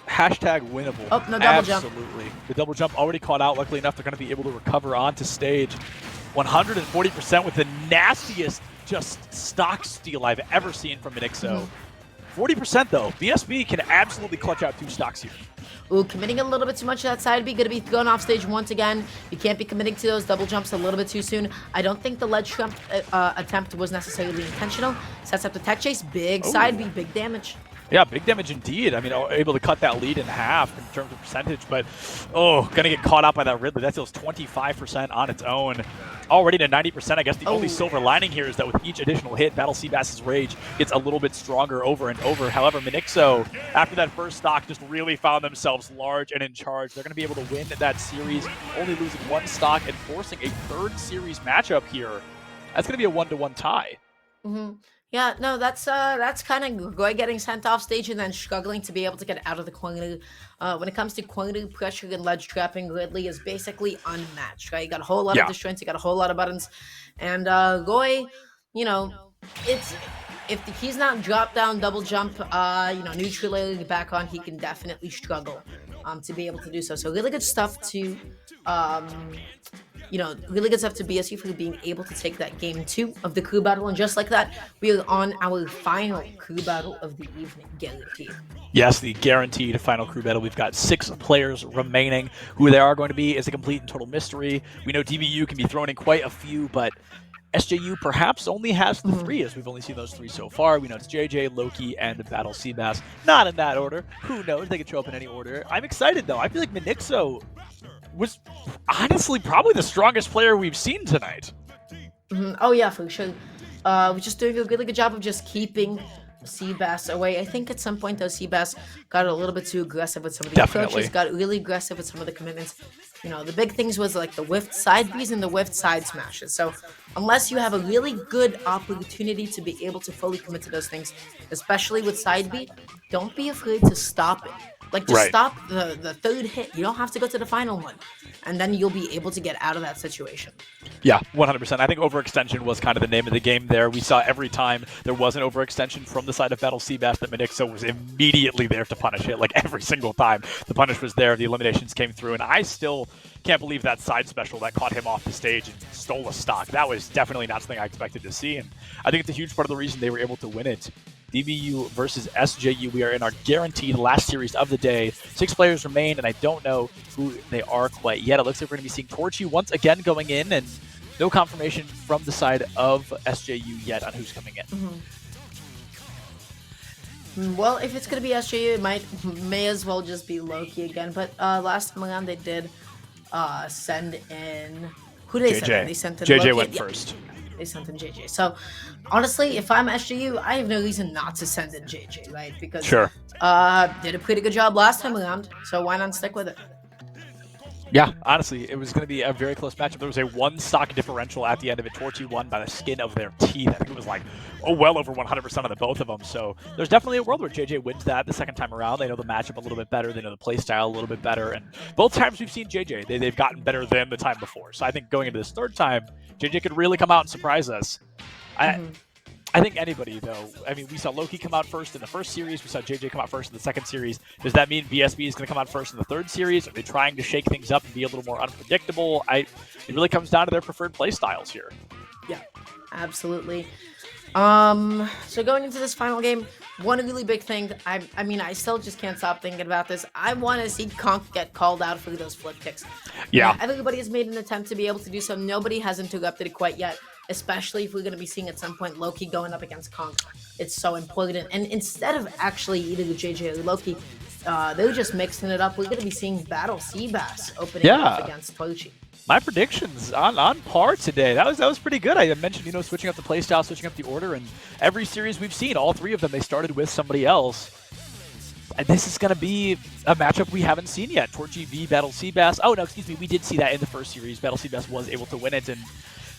Hashtag winnable. Oh, no double jump. Absolutely. The double jump already caught out. Luckily enough, they're going to be able to recover onto stage. 140% with the nastiest just stock steal I've ever seen from Minixo. 40% though. BSB can absolutely clutch out 2 stocks here. Ooh, committing a little bit too much to that side B. Going to be thrown off stage once again. You can't be committing to those double jumps a little bit too soon. I don't think the ledge jump attempt was necessarily intentional. Sets up the tech chase. Big side B, big damage. Yeah, big damage indeed. I mean, able to cut that lead in half in terms of percentage, but gonna get caught out by that Ridley. That deals 25% on its own. Already to 90%. I guess the only silver lining here is that with each additional hit, Battle Seabass's rage gets a little bit stronger over and over. However, Minixo, after that first stock, just really found themselves large and in charge. They're gonna be able to win that series, only losing 1 stock and forcing a 3rd series matchup here. That's gonna be a 1-to-1 tie. Yeah, no, that's kind of Roy getting sent off stage and then struggling to be able to get out of the corner. When it comes to corner pressure and ledge trapping, Ridley is basically unmatched, right? You got a whole lot of disjoints, you got a whole lot of buttons. And Roy, if he's not drop down, double jump, neutral back on, he can definitely struggle to be able to do so. So really good stuff to really good stuff to BSU for being able to take that game 2 of the crew battle. And just like that, we are on our final crew battle of the evening, guaranteed. Yes, the guaranteed final crew battle. We've got 6 players remaining. Who they are going to be is a complete and total mystery. We know DBU can be thrown in quite a few, but SJU perhaps only has the 3, as we've only seen those 3 so far. We know it's JJ, Loki, and Battle Seabass. Not in that order. Who knows? They could show up in any order. I'm excited, though. I feel like Minixo was honestly probably the strongest player we've seen tonight. Oh, yeah, for sure. We're just doing a really good job of just keeping Seabass away. I think at some point, though, Seabass got a little bit too aggressive with some of the approaches, got really aggressive with some of the commitments. The big things was like the whiffed side Bs and the whiffed side smashes. So unless you have a really good opportunity to be able to fully commit to those things, especially with side B, don't be afraid to stop it. Like, just stop the 3rd hit. You don't have to go to the final one. And then you'll be able to get out of that situation. Yeah, 100%. I think overextension was kind of the name of the game there. We saw every time there was an overextension from the side of Battle Seabass that Minixo was immediately there to punish it. Like, every single time the punish was there, the eliminations came through. And I still can't believe that side special that caught him off the stage and stole a stock. That was definitely not something I expected to see. And I think it's a huge part of the reason they were able to win it. DBU versus SJU. We are in our guaranteed last series of the day. 6 players remain, and I don't know who they are quite yet. It looks like we're going to be seeing Torchy once again going in, and no confirmation from the side of SJU yet on who's coming in. Well, if it's going to be SJU, it may as well just be Loki again. But last time around, they did send in... Who did they send in? They sent in JJ Loki. went first. they sent in JJ. So honestly, if I'm SGU, I have no reason not to send in JJ, right? Because did a pretty good job last time around, so why not stick with it? Yeah, honestly, it was going to be a very close matchup. There was a 1 stock differential at the end of it. Torchy won by the skin of their teeth. I think it was like, well over 100% of the both of them. So there's definitely a world where JJ wins that the second time around. They know the matchup a little bit better. They know the play style a little bit better. And both times we've seen JJ, they've gotten better than the time before. So I think going into this third time, JJ could really come out and surprise us. I think anybody, though, I mean, we saw Loki come out first in the first series. We saw JJ come out first in the second series. Does that mean BSB is going to come out first in the third series? Are they trying to shake things up and be a little more unpredictable? It really comes down to their preferred play styles here. Yeah, absolutely. So going into this final game, one really big thing, I mean, I still just can't stop thinking about this. I want to see Conk get called out for those flip kicks. Yeah. Everybody has made an attempt to be able to do so. Nobody has interrupted it quite yet, especially if we're going to be seeing at some point Loki going up against Conk. It's so important. And instead of actually either the JJ or Loki, they're just mixing it up. We're going to be seeing Battle Seabass opening up against Torchy. My predictions on par today. That was pretty good. I mentioned, switching up the playstyle, switching up the order, and every series we've seen, all 3 of them, they started with somebody else. And this is going to be a matchup we haven't seen yet. Torchy V Battle Seabass. Oh, no, excuse me. We did see that in the first series. Battle Seabass was able to win it, and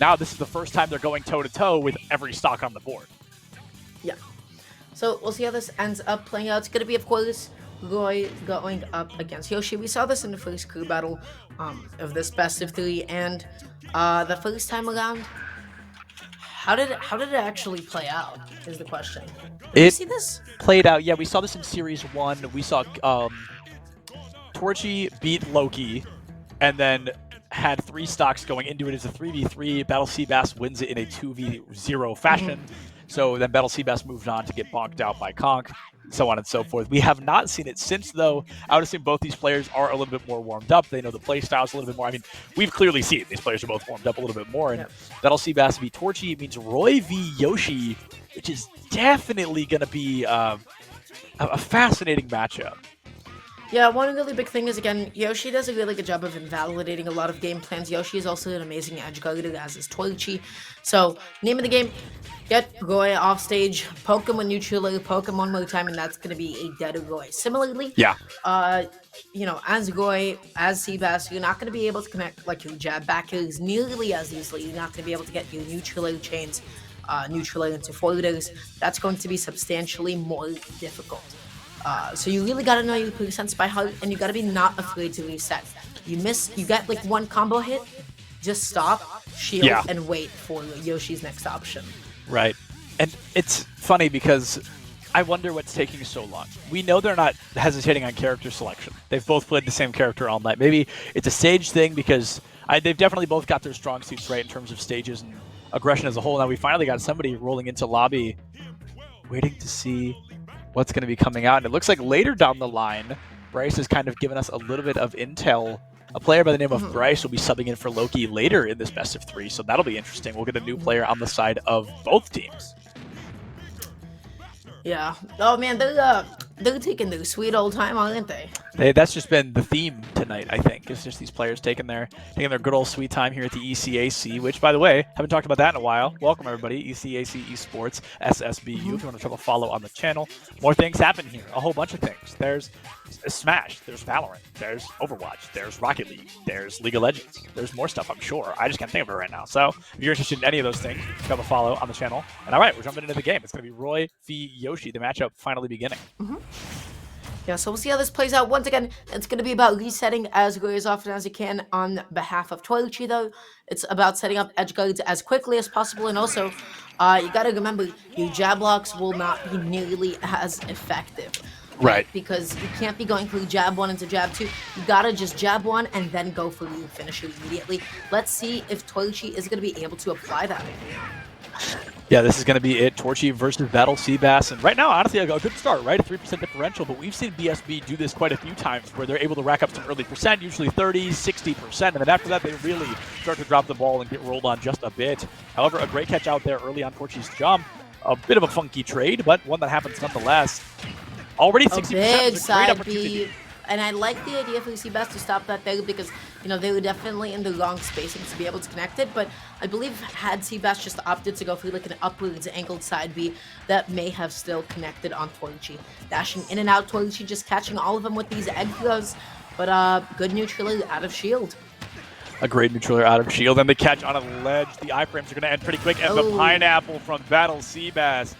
now this is the first time they're going toe-to-toe with every stock on the board. Yeah. So we'll see how this ends up playing out. It's going to be, of course, Roy going up against Yoshi. We saw this in the first crew battle of this best of 3, and the first time around, how did it actually play out is the question. Did you see this? Played out, yeah, we saw this in Series 1. We saw Torchy beat Loki, and then had 3 stocks going into it as a 3v3. Battle Seabass wins it in a 2v0 fashion. So then Battle Seabass moved on to get bonked out by Conk, so on and so forth. We have not seen it since, though. I would assume both these players are a little bit more warmed up. They know the play styles a little bit more. I mean, we've clearly seen these players are both warmed up a little bit more. And Battle Seabass v Torchy means Roy v Yoshi, which is definitely going to be a fascinating matchup. Yeah, one really big thing is, again, Yoshi does a really good job of invalidating a lot of game plans. Yoshi is also an amazing edge guarder, as is Torchy. So, name of the game, get Roy off stage, poke him with neutral, poke him one more time, and that's going to be a dead Roy. Similarly, as Roy, as Seabass, you're not going to be able to connect like your jab back heels nearly as easily. You're not going to be able to get your neutral chains, neutral into forwarders. That's going to be substantially more difficult. So you really got to know your percents by heart, and you got to be not afraid to reset. You get like one combo hit, just stop, shield, and wait for Yoshi's next option. Right. And it's funny because I wonder what's taking so long. We know they're not hesitating on character selection. They've both played the same character all night. Maybe it's a stage thing because they've definitely both got their strong suits right in terms of stages and aggression as a whole. Now we finally got somebody rolling into lobby, waiting to see what's going to be coming out. And it looks like later down the line, Bryce has kind of given us a little bit of intel. A player by the name of Bryce will be subbing in for Loki later in this best of 3, so that'll be interesting. We'll get a new player on the side of both teams. Yeah. Oh man, they're taking their sweet old time, aren't they? That's just been the theme tonight, I think. It's just these players taking their good old sweet time here at the ECAC, which, by the way, haven't talked about that in a while. Welcome, everybody. ECAC Esports, SSBU. If you want to try to follow on the channel, more things happen here. A whole bunch of things. There's Smash. There's Valorant. There's Overwatch. There's Rocket League. There's League of Legends. There's more stuff, I'm sure. I just can't think of it right now. So if you're interested in any of those things, have a follow on the channel. And all right, we're jumping into the game. It's going to be Roy v Yoshi, the matchup finally beginning. Yeah, so we'll see how this plays out. Once again, it's going to be about resetting as often as you can on behalf of Torchy, though. It's about setting up edge guards as quickly as possible, and also, you got to remember, your jab blocks will not be nearly as effective. Right. Because you can't be going for jab 1 into jab 2. You got to just jab 1 and then go for your finisher immediately. Let's see if Torchy is going to be able to apply that. Yeah, this is going to be it. Torchy versus Battle Seabass. And right now, honestly, a good start, right? A 3% differential, but we've seen BSB do this quite a few times where they're able to rack up some early percent, usually 30, 60%. And then after that, they really start to drop the ball and get rolled on just a bit. However, a great catch out there early on Torchy's jump. A bit of a funky trade, but one that happens nonetheless. Already 60%. A big side B. And I like the idea for Seabass to stop that there because you know, they were definitely in the wrong spacing to be able to connect it, but I believe had Seabass just opted to go for like an upwards angled side B, that may have still connected on Torchy. Dashing in and out, Torchy just catching all of them with these egg throws, but good neutral out of shield. A great neutraler out of shield, and the catch on a ledge. The iframes are going to end pretty quick, and the pineapple from Battle Seabass.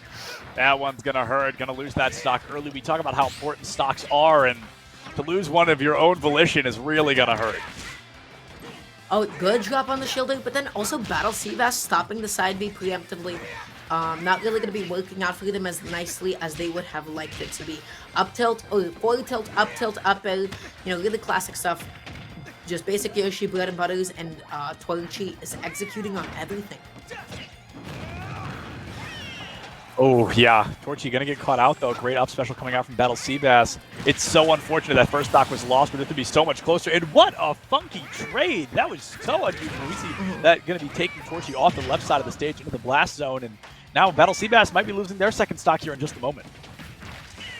That one's going to hurt, going to lose that stock early. We talk about how important stocks are, and to lose one of your own volition is really going to hurt. Oh, good drop on the shield, but then also Battle Seabass stopping the side B preemptively. Not really going to be working out for them as nicely as they would have liked it to be. Up tilt, forward tilt, up air, you know, really classic stuff. Just basic Yoshi bread and butters, and Torchy is executing on everything. Oh, yeah. Torchy going to get caught out, though. Great up special coming out from Battle Seabass. It's so unfortunate that first stock was lost, but it could be so much closer. And what a funky trade. That was so unusual. We see that going to be taking Torchy off the left side of the stage into the blast zone. And now Battle Seabass might be losing their second stock here in just a moment.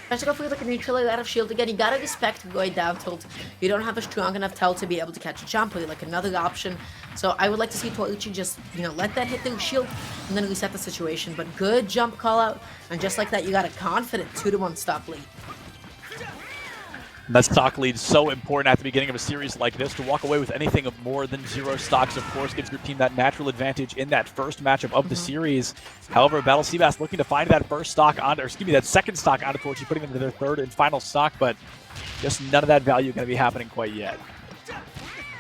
Tries to go for like a neutral out of shield again. You gotta respect Roy down tilt. You don't have a strong enough tell to be able to catch a jump or like another option. So I would like to see Torchy just, you know, let that hit the shield and then reset the situation. But good jump call out, and just like that, you got a confident 2-1 stop lead. That stock lead is so important at the beginning of a series like this. To walk away with anything of more than 0 stocks, of course, gives your team that natural advantage in that first matchup of the series. However, Battle Seabass looking to find that first stock on, or excuse me, that second stock onto Torchy, putting them to their third and final stock, but just none of that value going to be happening quite yet.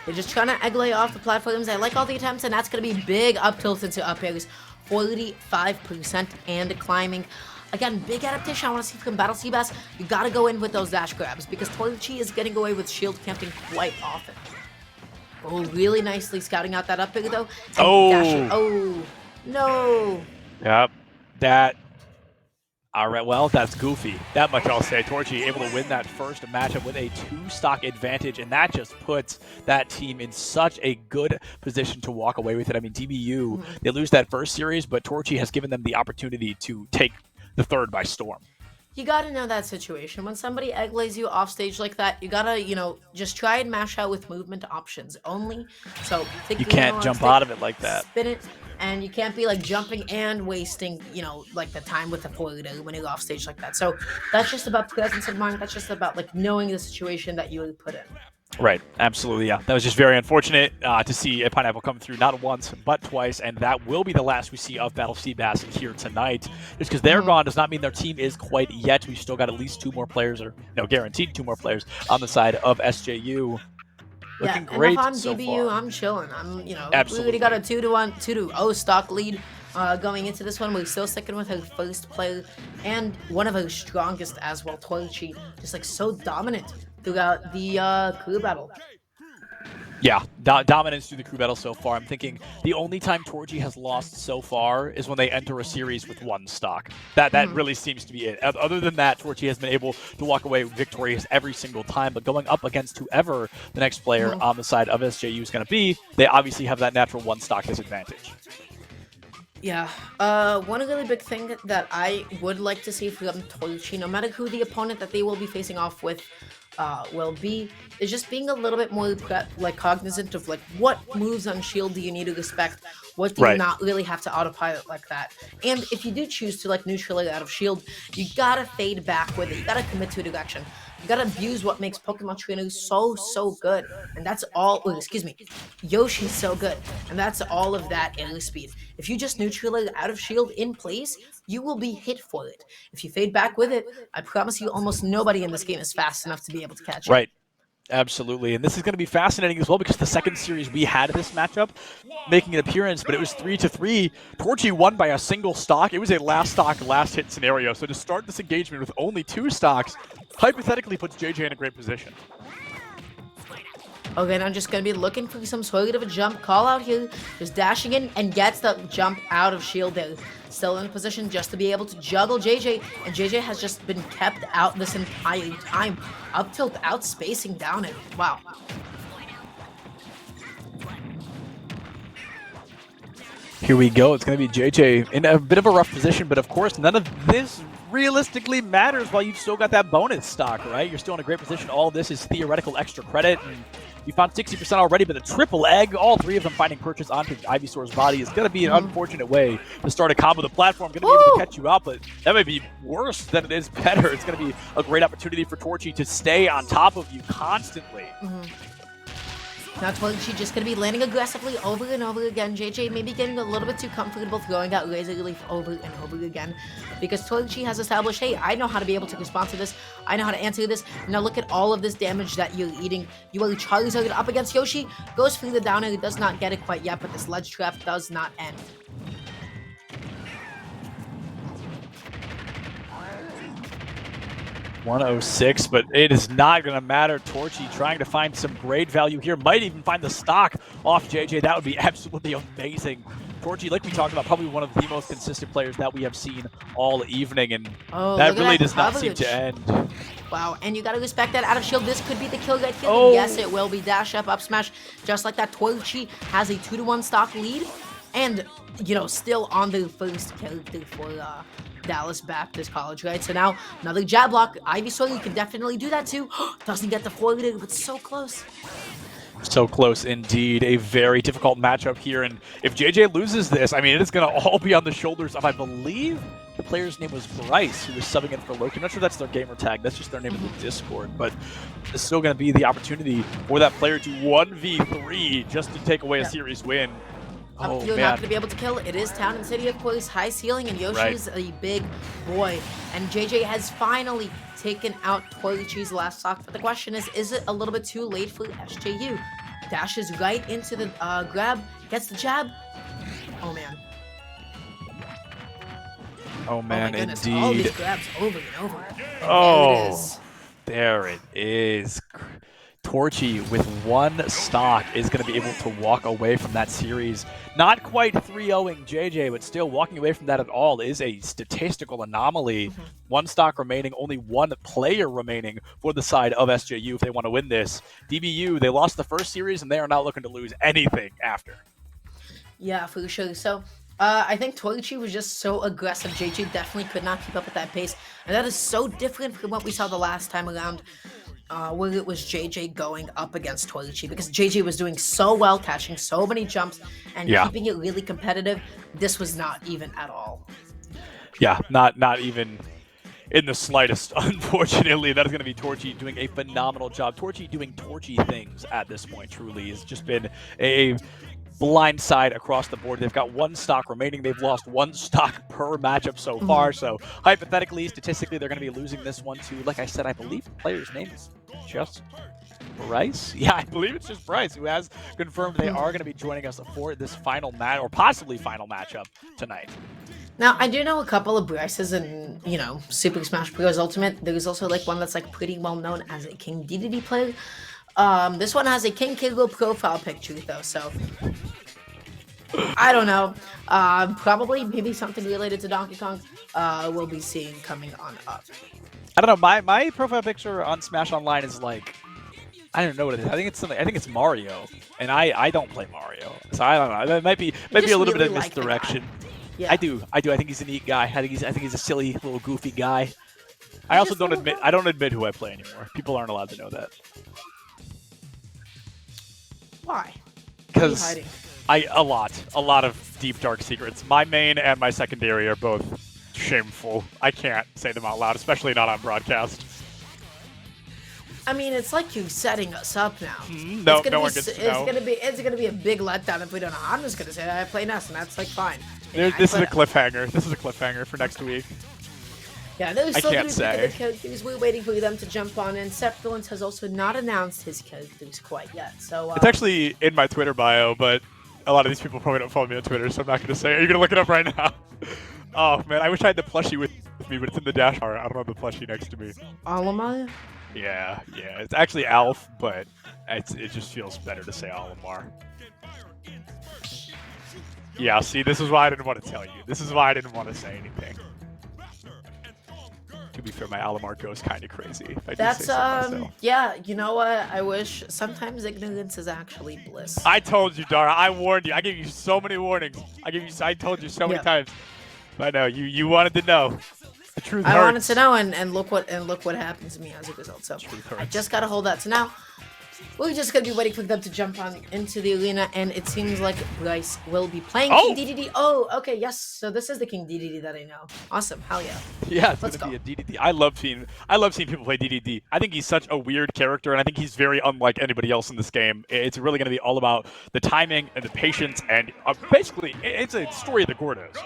They're just trying to egg lay off the platforms. I like all the attempts, and that's going to be big up tilt into up airs. 45% and climbing. Again, big adaptation I want to see from Battle Seabass. You got to go in with those dash grabs because Torchy is getting away with shield camping quite often. Oh, really nicely scouting out that up air though. Oh, no. Yep. That. All right, well, that's goofy. That much I'll say. Torchy able to win that first matchup with a 2-stock advantage, and that just puts that team in such a good position to walk away with it. I mean, DBU, they lose that first series, but Torchy has given them the opportunity to take the third by storm. You gotta know that situation. When somebody egg lays you off stage like that, you gotta, you know, just try and mash out with movement options only. So you can't jump out of it like that. Spin it, and you can't be like jumping and wasting, you know, like the time with the forward air when you're off stage like that. So that's just about presence of mind. That's just about like knowing the situation that you would put in. Right, absolutely, yeah. That was just very unfortunate to see a pineapple come through not once, but twice, and that will be the last we see of Battle Seabass here tonight. Just because they're gone does not mean their team is quite yet. We've still got at least 2 more players, or guaranteed 2 more players on the side of SJU. Looking great and if I'm so DBU, far. I'm chilling. I'm, you know, Absolutely. we already got a 2-0 stock lead going into this one. We're still sticking with our first player and one of our strongest as well, Torchy, just like so dominant throughout the crew battle. Yeah, dominance through the crew battle so far. I'm thinking the only time Torchy has lost so far is when they enter a series with 1 stock. That really seems to be it. Other than that, Torchy has been able to walk away victorious every single time, but going up against whoever the next player on the side of SJU is going to be, they obviously have that natural 1 stock disadvantage. Yeah, one really big thing that I would like to see from Torchy, no matter who the opponent that they will be facing off with will be, is just being a little bit more like cognizant of like what moves on shield do you need to respect, what do you not really have to autopilot like that. And if you do choose to like neutral it out of shield, you gotta fade back with it. You gotta commit to a direction. You gotta abuse what makes Pokemon trainers so good, and that's all. Oh, excuse me, Yoshi's so good, and that's all of that air speed. If you just neutral it out of shield in place, you will be hit for it. If you fade back with it, I promise you, almost nobody in this game is fast enough to be able to catch it. Right. Absolutely, and this is going to be fascinating as well because the second series we had this matchup making an appearance, but it was 3-3. Torchy won by a single stock. It was a last stock, last hit scenario. So to start this engagement with only 2 stocks, hypothetically puts JJ in a great position. Okay, and I'm just going to be looking for some sort of a jump call out here. Just dashing in and gets the jump out of shield there. Still in position just to be able to juggle JJ. And JJ has just been kept out this entire time. Up tilt, out spacing down it. Wow. Here we go. It's going to be JJ in a bit of a rough position, but of course none of this realistically matters while you've still got that bonus stock, right? You're still in a great position. All this is theoretical extra credit, and We found 60% already, but the triple egg, all three of them finding purchase onto Ivysaur's body is going to be an unfortunate way to start a combo. The platform going to be able to catch you out, but that might be worse than it is better. It's going to be a great opportunity for Torchy to stay on top of you constantly. Now Torchy just going to be landing aggressively over and over again. JJ maybe getting a little bit too comfortable throwing out Razor Leaf over and over again, because Torchy has established, hey, I know how to be able to respond to this. I know how to answer this. Now look at all of this damage that you're eating. You are Charizard up against Yoshi. Goes for the downer. He does not get it quite yet, but this ledge trap does not end. .106, but it is not going to matter. Torchy trying to find some grade value here. Might even find the stock off JJ. That would be absolutely amazing. Torchy, like we talked about, probably one of the most consistent players that we have seen all evening, and that really does not seem to end. Wow, and you got to respect that out of shield. This could be the kill right here. Yes, it will be. Dash up smash. Just like that, Torchy has a 2-1 stock lead, and, you know, still on the first character for Dallas Baptist College, right? So now, another jab block. Ivysaur can definitely do that too. Doesn't get the forward, but so close. So close indeed. A very difficult matchup here, and if JJ loses this, I mean, it is going to all be on the shoulders of, I believe, the player's name was Bryce, who was subbing in for Loki. I'm not sure that's their gamer tag. That's just their name in the Discord, but it's still going to be the opportunity for that player to 1v3 just to take away a series win. You're not going to be able to kill. It is Town and City, of course, high ceiling, and Yoshi's a big boy. And JJ has finally taken out Torchy's last stock. But the question is it a little bit too late for SJU? Dashes right into the grab, gets the jab. Oh, man. Oh, man, indeed. All these grabs over and over. And there it is. Torchy with one stock is going to be able to walk away from that series. Not quite 3-0ing JJ, but still walking away from that at all is a statistical anomaly. One stock remaining, only one player remaining for the side of SJU if they want to win this. DBU, they lost the first series, and they are not looking to lose anything after. Yeah, for sure. So I think Torchy was just so aggressive. JJ definitely could not keep up with that pace. And that is so different from what we saw the last time around. Where it was JJ going up against Torchy, because JJ was doing so well, catching so many jumps and keeping it really competitive. This was not even at all. Yeah, not even in the slightest. Unfortunately, that is going to be Torchy doing a phenomenal job. Torchy doing Torchy things at this point truly has just been a blind side across the board. They've got one stock remaining. They've lost one stock per matchup so far. So hypothetically, statistically, they're going to be losing this one too. Like I said, I believe the player's name is just Bryce. Yeah, I believe it's just Bryce, who has confirmed they are going to be joining us for this final match, or possibly final matchup tonight. Now, I do know a couple of Bryces in, you know, Super Smash Bros. Ultimate. There's also like one that's like pretty well known as a King Ddd player. This one has a King Kiddo profile picture though, so I don't know. Probably maybe something related to Donkey Kong. We'll be seeing coming on up. I don't know. My profile picture on Smash Online is like, I don't know what it is. I think it's something. I think it's Mario, and I don't play Mario, so I don't know. That might be a little bit of misdirection. Yeah. I do. I think he's a neat guy. I think he's a silly little goofy guy. I also don't admit who I play anymore. People aren't allowed to know that. Why? Because a lot of deep dark secrets. My main and my secondary are both shameful. I can't say them out loud, especially not on broadcast. I mean, it's like you're setting us up now. No one gets to know. It's gonna be a big letdown if we don't know. I'm just gonna say that I play Ness, and that's like fine. This is a cliffhanger. This is a cliffhanger for next week. Yeah, there's still can't say. The characters. We're waiting for them to jump on, and Seth Villains has also not announced his characters quite yet. So it's actually in my Twitter bio, but a lot of these people probably don't follow me on Twitter, so I'm not gonna say. Are you gonna look it up right now? Oh man, I wish I had the plushie with me, but it's in the dash bar. I don't have the plushie next to me. Olimar? Yeah, it's actually Alf, but it just feels better to say Olimar. Yeah, see, this is why I didn't want to tell you. This is why I didn't want to say anything. To be fair, my Olimar goes kind of crazy. If I do say so myself. Yeah, you know what? I wish sometimes ignorance is actually bliss. I told you, Dara. I warned you. I gave you so many warnings. I told you so many times. But no, you wanted to know. The truth hurts. I wanted to know, and look what happened to me as a result. So I just gotta hold that. So now, We're just gonna be waiting for them to jump on into the arena, and it seems like Bryce will be playing Oh! King DDD. Oh, okay, yes. So this is the King DDD that I know. Awesome, hell yeah. Yeah, it's Let's gonna go. be a DDD. I love seeing people play DDD. I think he's such a weird character, and I think he's very unlike anybody else in this game. It's really gonna be all about the timing and the patience, and basically, it's a story of the Gordos.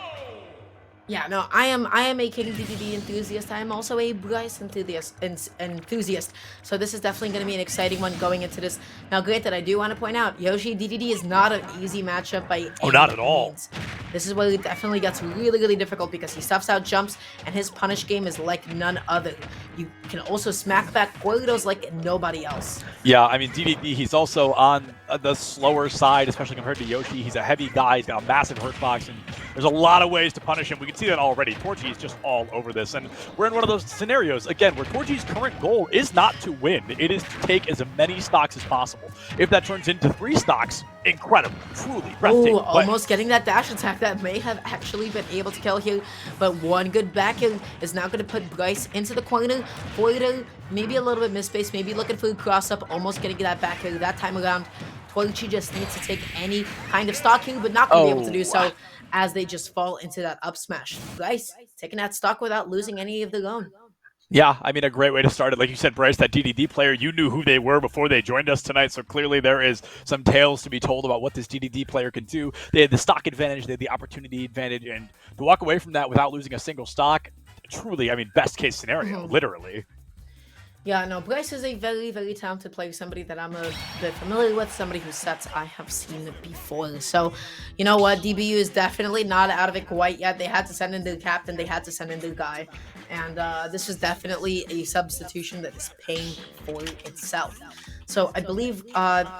Yeah, no, I am a King DDD enthusiast. I am also a Bryce enthusiast. So this is definitely going to be an exciting one going into this. Now, granted, I do want to point out, Yoshi DDD is not an easy matchup by any not at all. means. This is where it definitely gets really, really difficult because he stuffs out jumps, and his punish game is like none other. You can also smack back Gordos like nobody else. Yeah, I mean, DDD, he's also on the slower side, especially compared to Yoshi. He's a heavy guy. He's got a massive hurt box, and there's a lot of ways to punish him. We can see that already. Torchy is just all over this, and we're in one of those scenarios, again, where Torchy's current goal is not to win. It is to take as many stocks as possible. If that turns into 3 stocks, incredible. Truly breathtaking. Ooh, almost getting that dash attack that may have actually been able to kill here, but one good back in is now going to put Bryce into the corner. Forder, maybe a little bit misspaced, maybe looking for a cross-up, almost getting that back here that time around. Torchy just needs to take any kind of stock here, but not going to be able to do so as they just fall into that up smash. Bryce taking that stock without losing any of their own. Yeah, I mean, a great way to start it. Like you said, Bryce, that DDD player, you knew who they were before they joined us tonight, so clearly there is some tales to be told about what this DDD player can do. They had the stock advantage, they had the opportunity advantage, and to walk away from that without losing a single stock, truly, I mean, best case scenario, literally. Yeah, no, Bryce is a very, very talented player, somebody that I'm a bit familiar with, somebody whose sets I have seen before. So, you know what, DBU is definitely not out of it quite yet. They had to send in their captain, they had to send in their guy. And this is definitely a substitution that is paying for itself. So I believe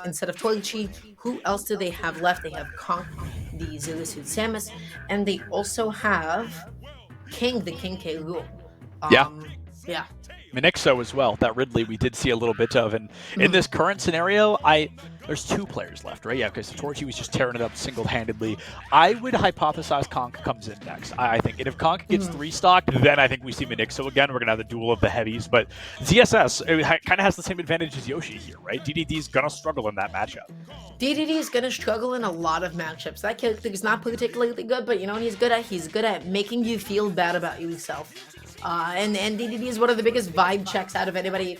instead of Torchy, who else do they have left? They have Conk, the Zillisuit Samus, and they also have King, the King K. Rool. Yeah. Minixo as well, that Ridley we did see a little bit of. And in this current scenario, there's 2 players left, right? Yeah, because Torchy was just tearing it up single-handedly. I would hypothesize Conk comes in next, I think. And if Conk gets 3 stock, then I think we see Minixo again. We're going to have the duel of the heavies. But ZSS kind of has the same advantage as Yoshi here, right? DDD's going to struggle in that matchup. DDD is going to struggle in a lot of matchups. That character is not particularly good, but you know what he's good at? He's good at making you feel bad about yourself. And DDD is one of the biggest vibe checks out of anybody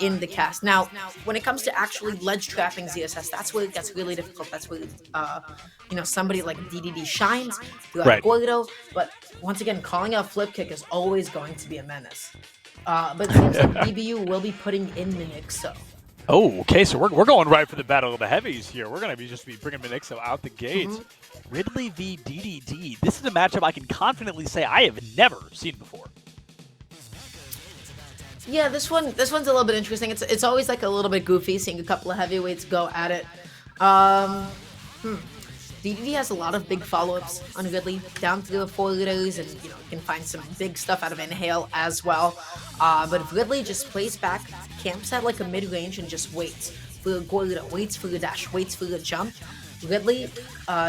in the cast. Now, when it comes to actually ledge trapping ZSS, that's where it gets really difficult. That's where, you know, somebody like DDD shines throughout Gordo. But once again, calling out flip kick is always going to be a menace. But it seems like DBU will be putting in Minixo. Oh, okay, so we're going right for the battle of the heavies here. We're going to just be bringing Minixo out the gate. Ridley V Ddd. This is a matchup I can confidently say I have never seen before. Yeah, this one's a little bit interesting. It's always like a little bit goofy seeing a couple of heavyweights go at it. DDD has a lot of big follow-ups on Ridley, down through the forwarders, and you know, you can find some big stuff out of Inhale as well. But if Ridley just plays back, camps at like a mid-range and just waits for the Gordo, waits for the dash, waits for the jump, Ridley,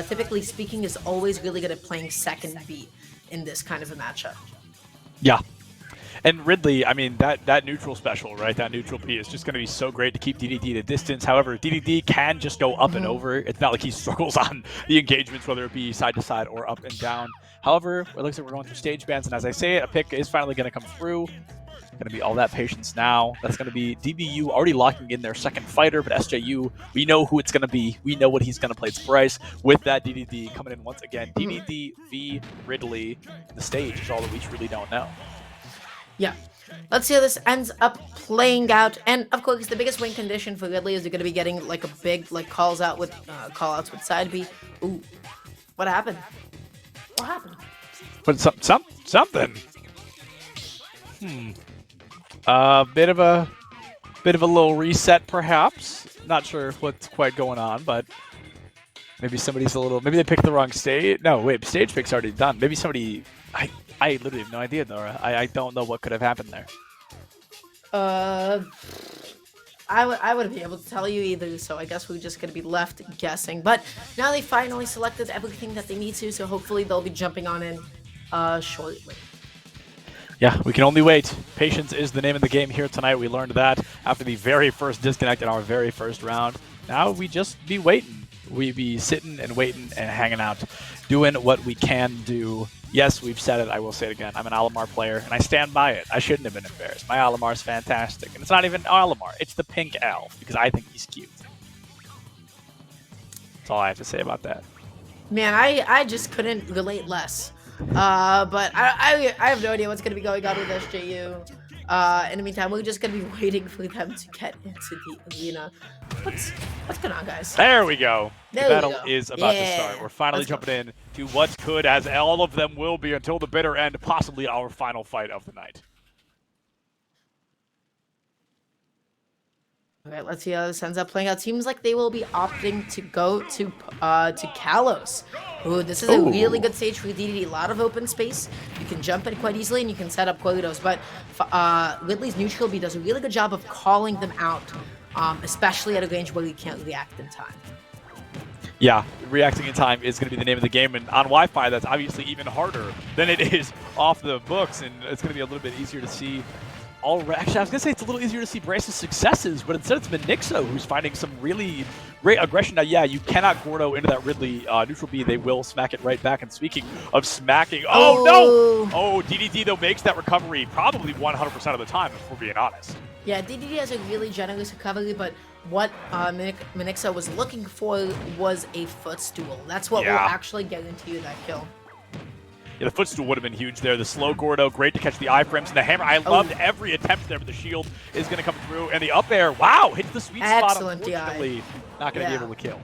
typically speaking, is always really good at playing second beat in this kind of a matchup. Yeah. And Ridley, I mean, that neutral special, right? That neutral P is just going to be so great to keep DDD at a distance. However, DDD can just go up and over. It's not like he struggles on the engagements, whether it be side to side or up and down. However, it looks like we're going through stage bans, and as I say it, a pick is finally going to come through. Going to be all that patience now. That's going to be DBU already locking in their second fighter, but SJU, we know who it's going to be. We know what he's going to play. It's Bryce with that DDD coming in once again. DDD v Ridley. The stage is all that we really don't know. Yeah. Let's see how this ends up playing out. And of course, the biggest win condition for Ridley is they're going to be getting like a big call outs with side B. Ooh, what happened? What happened? But something. Bit of a little reset, perhaps. Not sure what's quite going on, but maybe somebody's maybe they picked the wrong stage. No, wait, stage pick's already done. Maybe somebody. I literally have no idea, Nora. I don't know what could have happened there. I wouldn't be able to tell you either, so I guess we're just going to be left guessing. But now they finally selected everything that they need to, so hopefully they'll be jumping on in shortly. Yeah, we can only wait. Patience is the name of the game here tonight. We learned that after the very first disconnect in our very first round. Now we just be waiting. We be sitting and waiting and hanging out, doing what we can do. Yes, we've said it. I will say it again. I'm an Olimar player, and I stand by it. I shouldn't have been embarrassed. My Olimar's fantastic. And it's not even Olimar. It's the pink elf, because I think he's cute. That's all I have to say about that. Man, I just couldn't relate less. But I have no idea what's going to be going on with SJU. In the meantime, we're just going to be waiting for them to get into the arena. What's going on, guys? There we go. There the we battle go. is about to Yeah. start. We're finally Let's go. jumping in to what could, as all of them will be until the bitter end, possibly our final fight of the night. Okay, let's see how this ends up playing out. Seems like they will be opting to go to Kalos. Ooh, this is a really good stage for DDD. A lot of open space. You can jump in quite easily, and you can set up Qualitos. But Ridley's neutral B does a really good job of calling them out, especially at a range where you can't react in time. Yeah, reacting in time is going to be the name of the game, and on Wi-Fi, that's obviously even harder than it is off the books, and it's going to be a little bit easier to see. Actually, I was going to say it's a little easier to see Bryce's successes, but instead it's Minixo who's finding some really great aggression. Now, yeah, you cannot Gordo into that Ridley neutral B. They will smack it right back. And speaking of smacking, oh no! Oh, DDD, though, makes that recovery probably 100% of the time, if we're being honest. Yeah, DDD has a really generous recovery, but what Minixo was looking for was a footstool. That's what will actually guarantee you that kill. Yeah, the footstool would have been huge there. The slow Gordo, great to catch the iframes, and the hammer. I loved every attempt there, but the shield is going to come through. And the up air, wow, hits the sweet spot. Unfortunately, not going to be able to kill.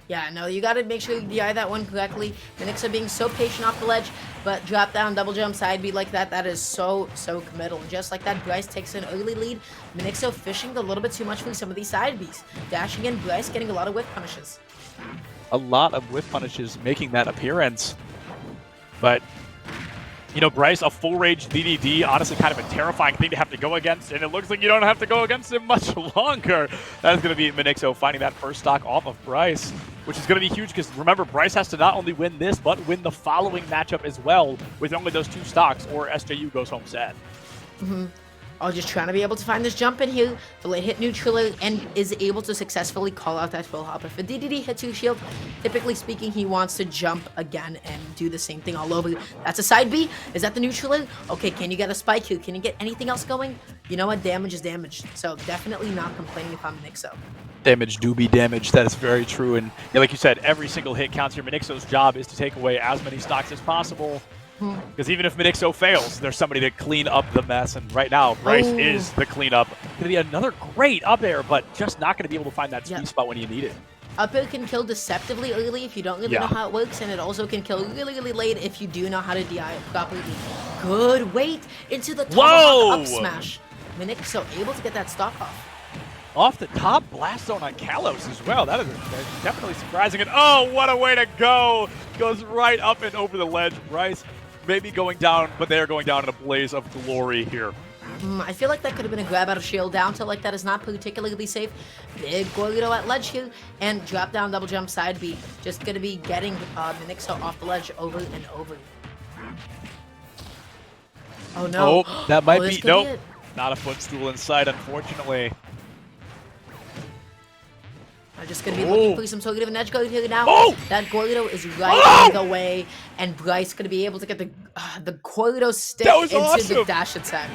Yeah, no, you got to make sure you DI that one correctly. Minixo being so patient off the ledge, but drop down, double jump, side beat like that, that is so committal. And just like that, Bryce takes an early lead. Minixo fishing a little bit too much for some of these side beats. Dashing in, Bryce getting a lot of whiff punishes. A lot of whiff punishes making that appearance. But, you know, Bryce, a full rage DDD, honestly kind of a terrifying thing to have to go against, and it looks like you don't have to go against him much longer. That's going to be Minixo finding that first stock off of Bryce, which is going to be huge because, remember, Bryce has to not only win this, but win the following matchup as well with only those 2 stocks, or SJU goes home sad. Oh, just trying to be able to find this jump in here. The late hit neutral and is able to successfully call out that full hop. If a DDD hits your shield, typically speaking, he wants to jump again and do the same thing all over. That's a side B. Is that the neutral? Okay, can you get a spike here? Can you get anything else going? You know what? Damage is damage. So definitely not complaining if I'm Minixo. Damage do be damage. That is very true. And yeah, like you said, every single hit counts here. Minixo's job is to take away as many stocks as possible. Because even if Minixo fails, there's somebody to clean up the mess. And right now, Bryce is the cleanup. Going to be another great up air, but just not going to be able to find that sweet spot when you need it. Up air can kill deceptively early if you don't really know how it works, and it also can kill really late if you do know how to DI it properly. Good weight into the top up smash. Minixo able to get that stock off. Off the top, blast zone on Kalos as well. That is definitely surprising. And oh, what a way to go! Goes right up and over the ledge. Bryce maybe going down, but they are going down in a blaze of glory here. I feel like that could have been a grab out of shield. Down to like that is not particularly safe. Big Gorito at ledge here, and drop down, double jump, side B. Just gonna be getting Minixo off the ledge over and over. Oh no. Oh, that might be, nope. Be not a footstool in sight, unfortunately. I'm just going to be looking for some sort of an edge guard here now. That Gorito is right in the way, and Bryce going to be able to get the Gorito stick into the dash attack.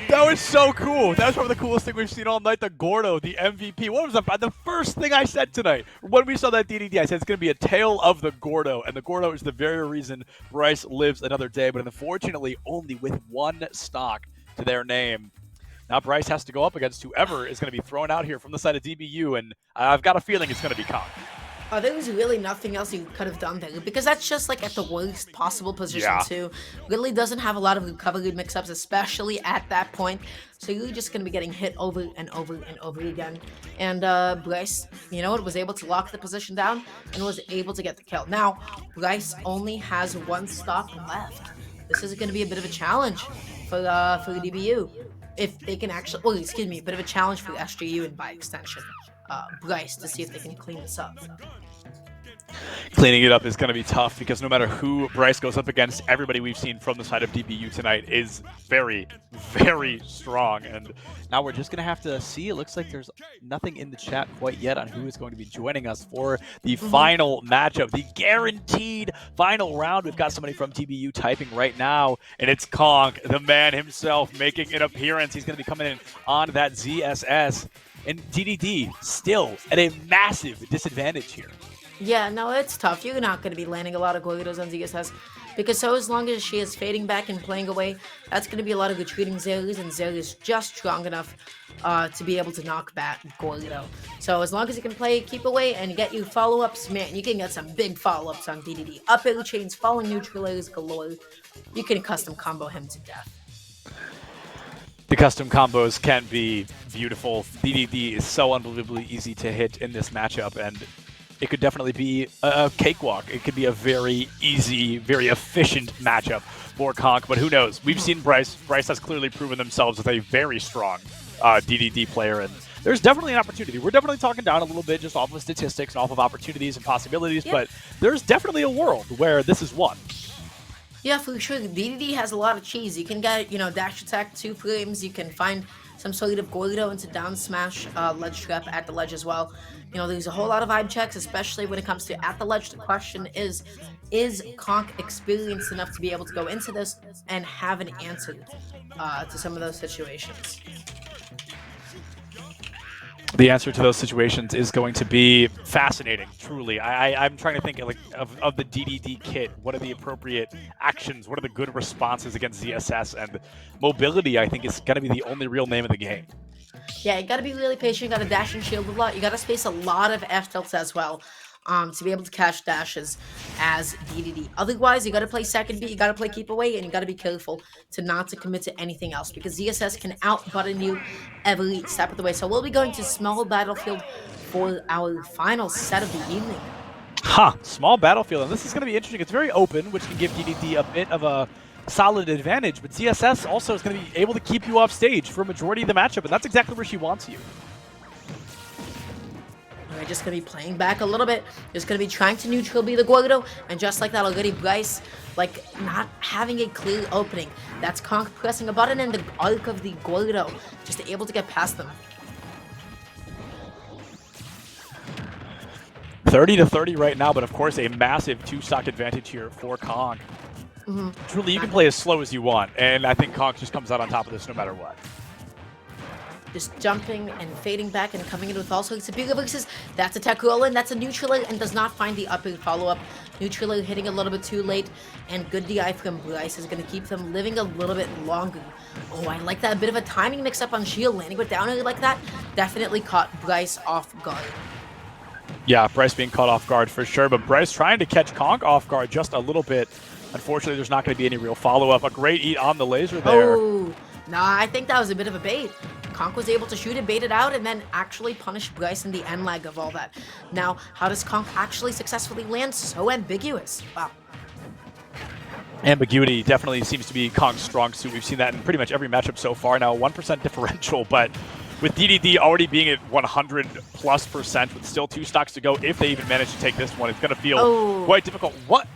That was so cool. That was probably the coolest thing we've seen all night. The Gordo, the MVP. What was the first thing I said tonight? When we saw that DDD, I said it's going to be a tale of the Gordo, and the Gordo is the very reason Bryce lives another day, but unfortunately only with 1 stock to their name. Now Bryce has to go up against whoever is going to be thrown out here from the side of DBU, and I've got a feeling it's going to be Kong. There was really nothing else you could have done there, because that's just like at the worst possible position too. Ridley doesn't have a lot of recovery mix-ups, especially at that point, so you're just going to be getting hit over and over and over again. And Bryce, you know what, was able to lock the position down and was able to get the kill. Now, Bryce only has 1 stock left. This is going to be a bit of a challenge for the DBU. If they can actually, a bit of a challenge for SJU and by extension, Bryce, to see if they can clean this up. Cleaning it up is going to be tough because no matter who Bryce goes up against, everybody we've seen from the side of DBU tonight is very, very strong. And now we're just going to have to see. It looks like there's nothing in the chat quite yet on who is going to be joining us for the final matchup, the guaranteed final round. We've got somebody from DBU typing right now, and it's Conk, the man himself, making an appearance. He's going to be coming in on that ZSS. And DDD still at a massive disadvantage here. Yeah, no, it's tough. You're not going to be landing a lot of Gordos on ZSS because so as long as she is fading back and playing away, that's going to be a lot of retreating Zerus, and Zerus is just strong enough to be able to knock back Gordo. So as long as you can play keep away and get you follow-ups, man, you can get some big follow-ups on DDD. Up air chains, falling neutral airs galore. You can custom combo him to death. The custom combos can be beautiful. DDD is so unbelievably easy to hit in this matchup, and it could definitely be a cakewalk. It could be a very easy, very efficient matchup for Conk, but who knows? We've seen Bryce. Bryce has clearly proven themselves as a very strong DDD player, and there's definitely an opportunity. We're definitely talking down a little bit just off of statistics and off of opportunities and possibilities, but there's definitely a world where this is won. Yeah, for sure. DDD has a lot of cheese. You can get, dash attack 2 frames. You can find some sort of Gordo into down smash ledge trap at the ledge as well. There's a whole lot of vibe checks, especially when it comes to at the ledge. The question is Conk experienced enough to be able to go into this and have an answer to some of those situations? The answer to those situations is going to be fascinating, truly. I'm trying to think of the DDD kit. What are the appropriate actions? What are the good responses against ZSS? And mobility, I think, is going to be the only real name of the game. Yeah, you got to be really patient. You got to dash and shield a lot. You got to space a lot of F tilts as well to be able to catch dashes as DDD. Otherwise, you got to play second beat, you got to play keep away, and you got to be careful to not to commit to anything else because ZSS can out-button you every step of the way. So we'll be going to small battlefield for our final set of the evening. Small battlefield, and this is going to be interesting. It's very open, which can give DDD a bit of a solid advantage, but ZSS also is going to be able to keep you off stage for a majority of the matchup, and that's exactly where she wants you. We're just going to be playing back a little bit. Just going to be trying to neutral be the Gordo. And just like that already, Bryce, not having a clear opening. That's Conk pressing a button in the arc of the Gordo. Just able to get past them. 30-30 right now, but of course a massive 2-stock advantage here for Conk. Truly, you can play as slow as you want, and I think Conk just comes out on top of this no matter what. Just jumping and fading back and coming in with all sorts of big reverses. That's a tech roll in, that's a neutraler, and does not find the up air follow-up. Neutraler hitting a little bit too late, and good DI from Bryce is going to keep them living a little bit longer. Oh, I like that. A bit of a timing mix-up on shield. Landing with down air like that definitely caught Bryce off guard. Yeah, Bryce being caught off guard for sure, but Bryce trying to catch Conk off guard just a little bit. Unfortunately, there's not going to be any real follow-up. A great eat on the laser there. Oh, nah, I think that was a bit of a bait. Conk was able to shoot it, bait it out, and then actually punish Bryce in the end lag of all that. Now, how does Conk actually successfully land? So ambiguous. Wow. Ambiguity definitely seems to be Konk's strong suit. We've seen that in pretty much every matchup so far. Now, 1% differential, but with DDD already being at 100+% with still 2 stocks to go, if they even manage to take this one, it's going to feel quite difficult. What?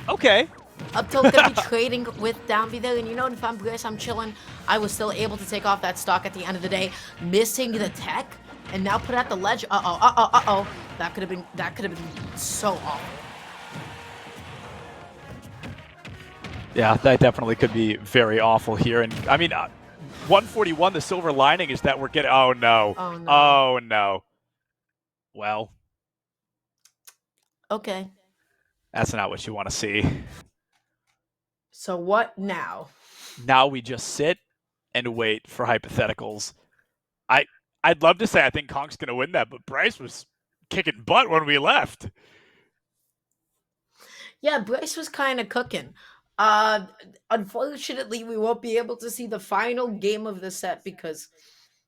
Okay. Up tilt gonna be trading with Downby there, and if I'm Bryce, I'm chilling. I was still able to take off that stock at the end of the day, missing the tech, and now put at the ledge. That could have been so awful. Yeah, that definitely could be very awful here. And I mean, 141. The silver lining is that we're getting. Oh no. Oh no. Oh no. Well. Okay. That's not what you want to see. So what now? Now we just sit and wait for hypotheticals. I'd love to say I think Konk's going to win that, but Bryce was kicking butt when we left. Yeah, Bryce was kind of cooking. Unfortunately, we won't be able to see the final game of the set because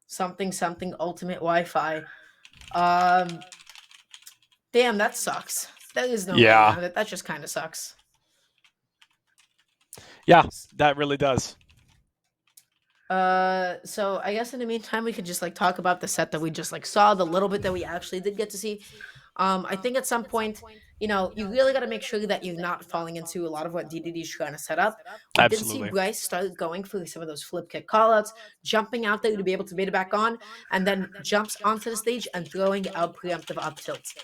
something ultimate Wi-Fi. Damn, that sucks. That is no way around it. That just kind of sucks. Yeah, that really does. So I guess in the meantime, we could just talk about the set that we just saw, the little bit that we actually did get to see. I think at some point you know, you really got to make sure that you're not falling into a lot of what DDD is trying to set up. We did see Absolutely. Bryce start going for some of those flip kick callouts, jumping out there to be able to bait it back on, and then jumps onto the stage and throwing out preemptive up tilts.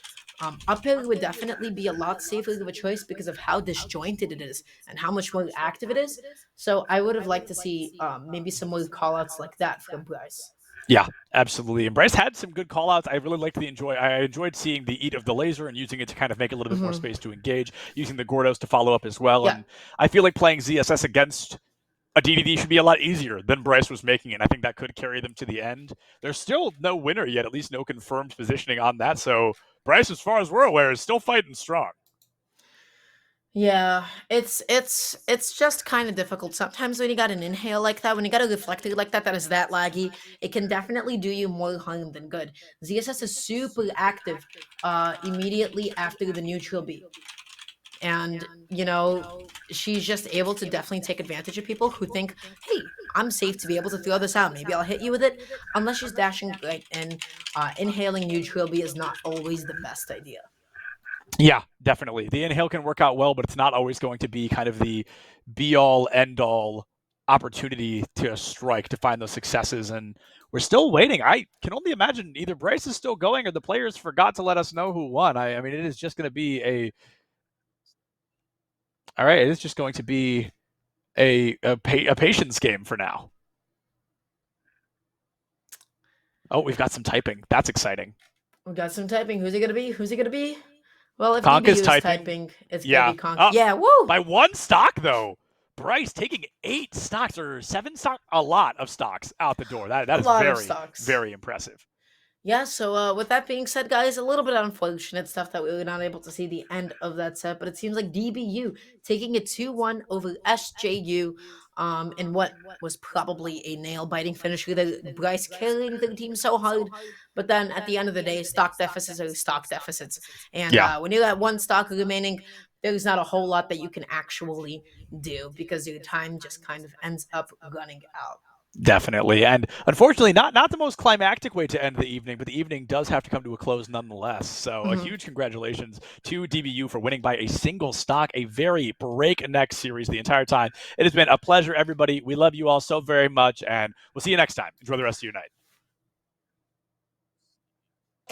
Up air would definitely be a lot safer of a choice because of how disjointed it is and how much more active it is. So I would have liked to see maybe some more callouts like that from Bryce. Yeah, absolutely. And Bryce had some good callouts. I really liked I enjoyed seeing the eat of the laser and using it to kind of make a little bit more space to engage, using the Gordos to follow up as well. Yeah. And I feel like playing ZSS against a DDD should be a lot easier than Bryce was making it. I think that could carry them to the end. There's still no winner yet, at least no confirmed positioning on that. So Bryce, as far as we're aware, is still fighting strong. Yeah, it's just kind of difficult sometimes when you got an inhale like that, when you got a reflector like that is that laggy, it can definitely do you more harm than good. ZSS is super active immediately after the neutral beat. And, you know, she's just able to definitely take advantage of people who think, hey, I'm safe to be able to throw this out. Maybe I'll hit you with it. Unless she's dashing right and inhaling neutral B is not always the best idea. Yeah, definitely. The inhale can work out well, but it's not always going to be kind of the be-all, end-all opportunity to strike, to find those successes. And we're still waiting. I can only imagine either Bryce is still going or the players forgot to let us know who won. I mean, it is just going to be all right, it is just going to be a patience game for now. Oh, we've got some typing. That's exciting. We got some typing. Who's it going to be? Who's it going to be? Well, if Conk DBU is is typing. it's Yeah. going to be Conk. Yeah, woo! By one stock, though. Bryce taking 8 stocks or 7 stock, a lot of stocks out the door. That is very, very impressive. Yeah, so with that being said, guys, a little bit unfortunate stuff that we were not able to see the end of that set, but it seems like DBU taking it 2-1 over SJU in what was probably a nail-biting finish with Bryce carrying the team so hard, but then at the end of the day, stock deficits are stock deficits. And when you got one stock remaining, there's not a whole lot that you can actually do because your time just kind of ends up running out. Definitely. And unfortunately, not the most climactic way to end the evening, but the evening does have to come to a close nonetheless. So a huge congratulations to DBU for winning by a single stock, a very breakneck series the entire time. It has been a pleasure, everybody. We love you all so very much, and we'll see you next time. Enjoy the rest of your night.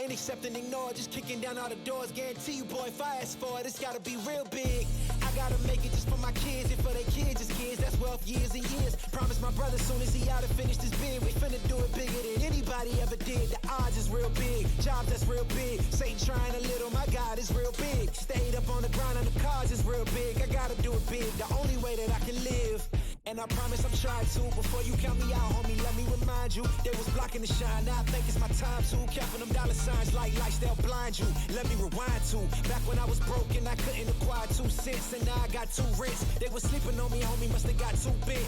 Ain't accepting, ignore, just kicking down all the doors. Guarantee you, boy, if I ask for it, it's gotta be real big. I gotta make it just for my kids and for their kids' kids. That's wealth years and years. Promise my brother soon as he out and finish this bid, we finna do it bigger than anybody ever did. The odds is real big, jobs that's real big. Satan trying a little, my God is real big. Stayed up on the grind on the cards is real big. I gotta do it big, the only way that I can live. And I promise I'm trying to. Before you count me out, homie, let me remind you. They was blocking the shine, now I think it's my time to. Counting them dollar signs like lights, they'll blind you. Let me rewind to. Back when I was broke and I couldn't acquire 2 cents. And now I got 2 rents. They was sleeping on me, homie, must have got too big.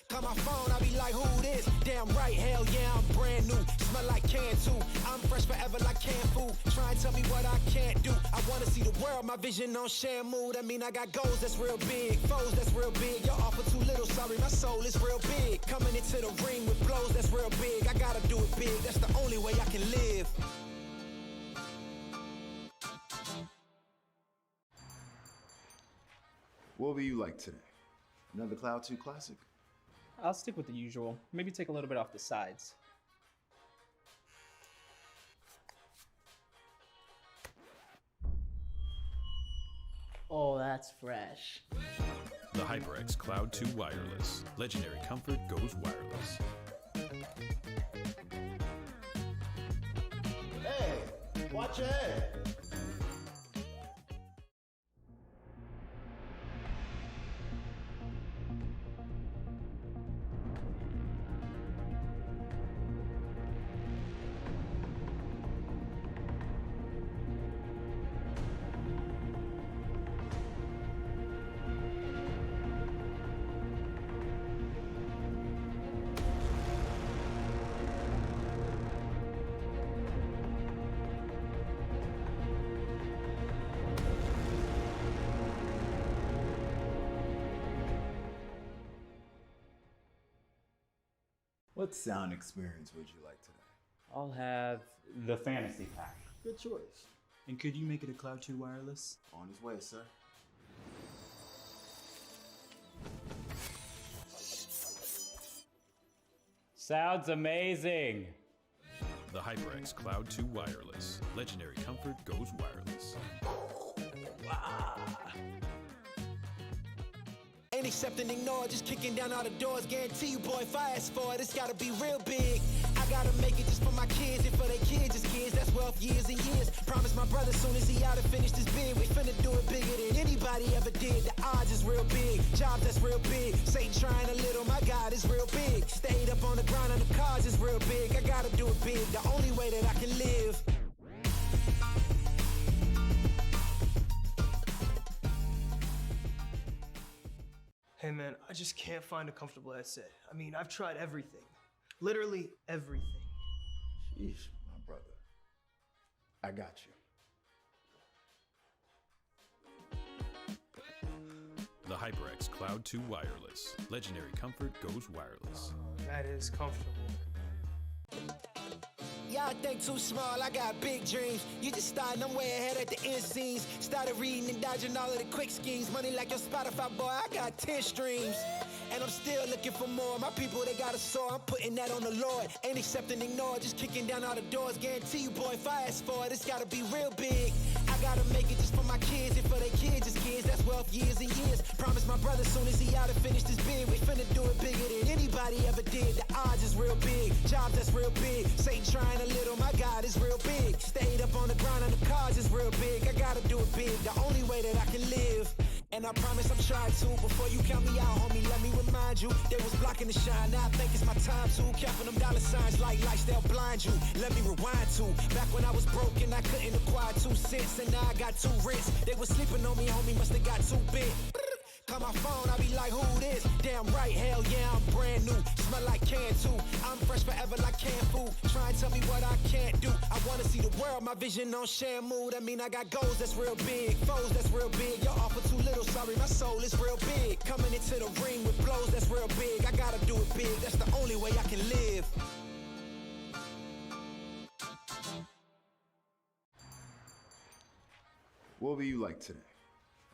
Call my phone, I be like, who this? Damn right, hell yeah, I'm brand new. Smell like can too. I'm fresh forever like canned food. Try and tell me what I can't do. I wanna see the world, my vision on Shamu. That mean I got goals that's real big, foes that's real big. Y'all offer too little, sorry, my soul is real big. Coming into the ring with blows that's real big. I gotta do it big, that's the only way I can live. What will you like today? Another Cloud 2 classic? I'll stick with the usual. Maybe take a little bit off the sides. Oh, that's fresh. The HyperX Cloud 2 Wireless. Legendary comfort goes wireless. Hey, watch your head. What sound experience would you like today? I'll have the fantasy pack. Good choice. And could you make it a Cloud 2 wireless? On his way, sir. Sounds amazing. The HyperX Cloud 2 Wireless. Legendary comfort goes wireless. Ain't accepting, ignore, just kicking down all the doors. Guarantee you, boy, if I ask for it, it's gotta be real big. I gotta make it just for my kids and for their kids, just kids. That's wealth years and years. Promise my brother soon as he out and finish this bid, we finna do it bigger than anybody ever did. The odds is real big, jobs that's real big. Satan trying a little, my God is real big. Stayed up on the grind on the cars is real big. I gotta do it big, the only way that I can live. Hey man, I just can't find a comfortable headset. I mean, I've tried everything. Literally everything. Sheesh, my brother. I got you. The HyperX Cloud 2 Wireless. Legendary comfort goes wireless. That is comfortable. Y'all think too small, I got big dreams. You just starting, I'm way ahead at the end scenes. Started reading and dodging all of the quick schemes. Money like your Spotify, boy, I got 10 streams. And I'm still looking for more. My people, they got a soar, I'm putting that on the Lord. Ain't accepting, ignore, just kicking down all the doors. Guarantee you, boy, if I ask for it, it's gotta be real big. I gotta make it just for my kids and for their kids, just kids. That's wealth years and years. Promise my brother soon as he out and finish this bid, we finna do it bigger than anybody ever did. The odds is real big, jobs that's real big. Satan trying a little, my God is real big. Stayed up on the grind on the cars is real big. I gotta do it big, the only way that I can live. And I promise I'm trying to. Before you count me out, homie, let me remind you. They was blocking the shine, now I think it's my time to. Counting them dollar signs like lights, they'll blind you. Let me rewind to back when I was broke and I couldn't acquire 2 cents. And now I got 2 rents. They was sleeping on me, homie, must have got too big. Call my phone, I be like, who this? Damn right, hell yeah, I'm brand new. Smell like can too. I'm fresh forever like canned food. Try and tell me what I can't do. I wanna see the world, my vision on Shamu. That mean I got goals that's real big, foes that's real big. Y'all offer too little, sorry, my soul is real big. Coming into the ring with blows that's real big. I gotta do it big, that's the only way I can live. What will you like today?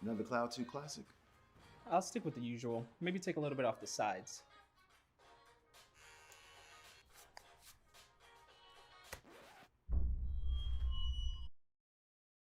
Another Cloud 2 classic? I'll stick with the usual. Maybe take a little bit off the sides.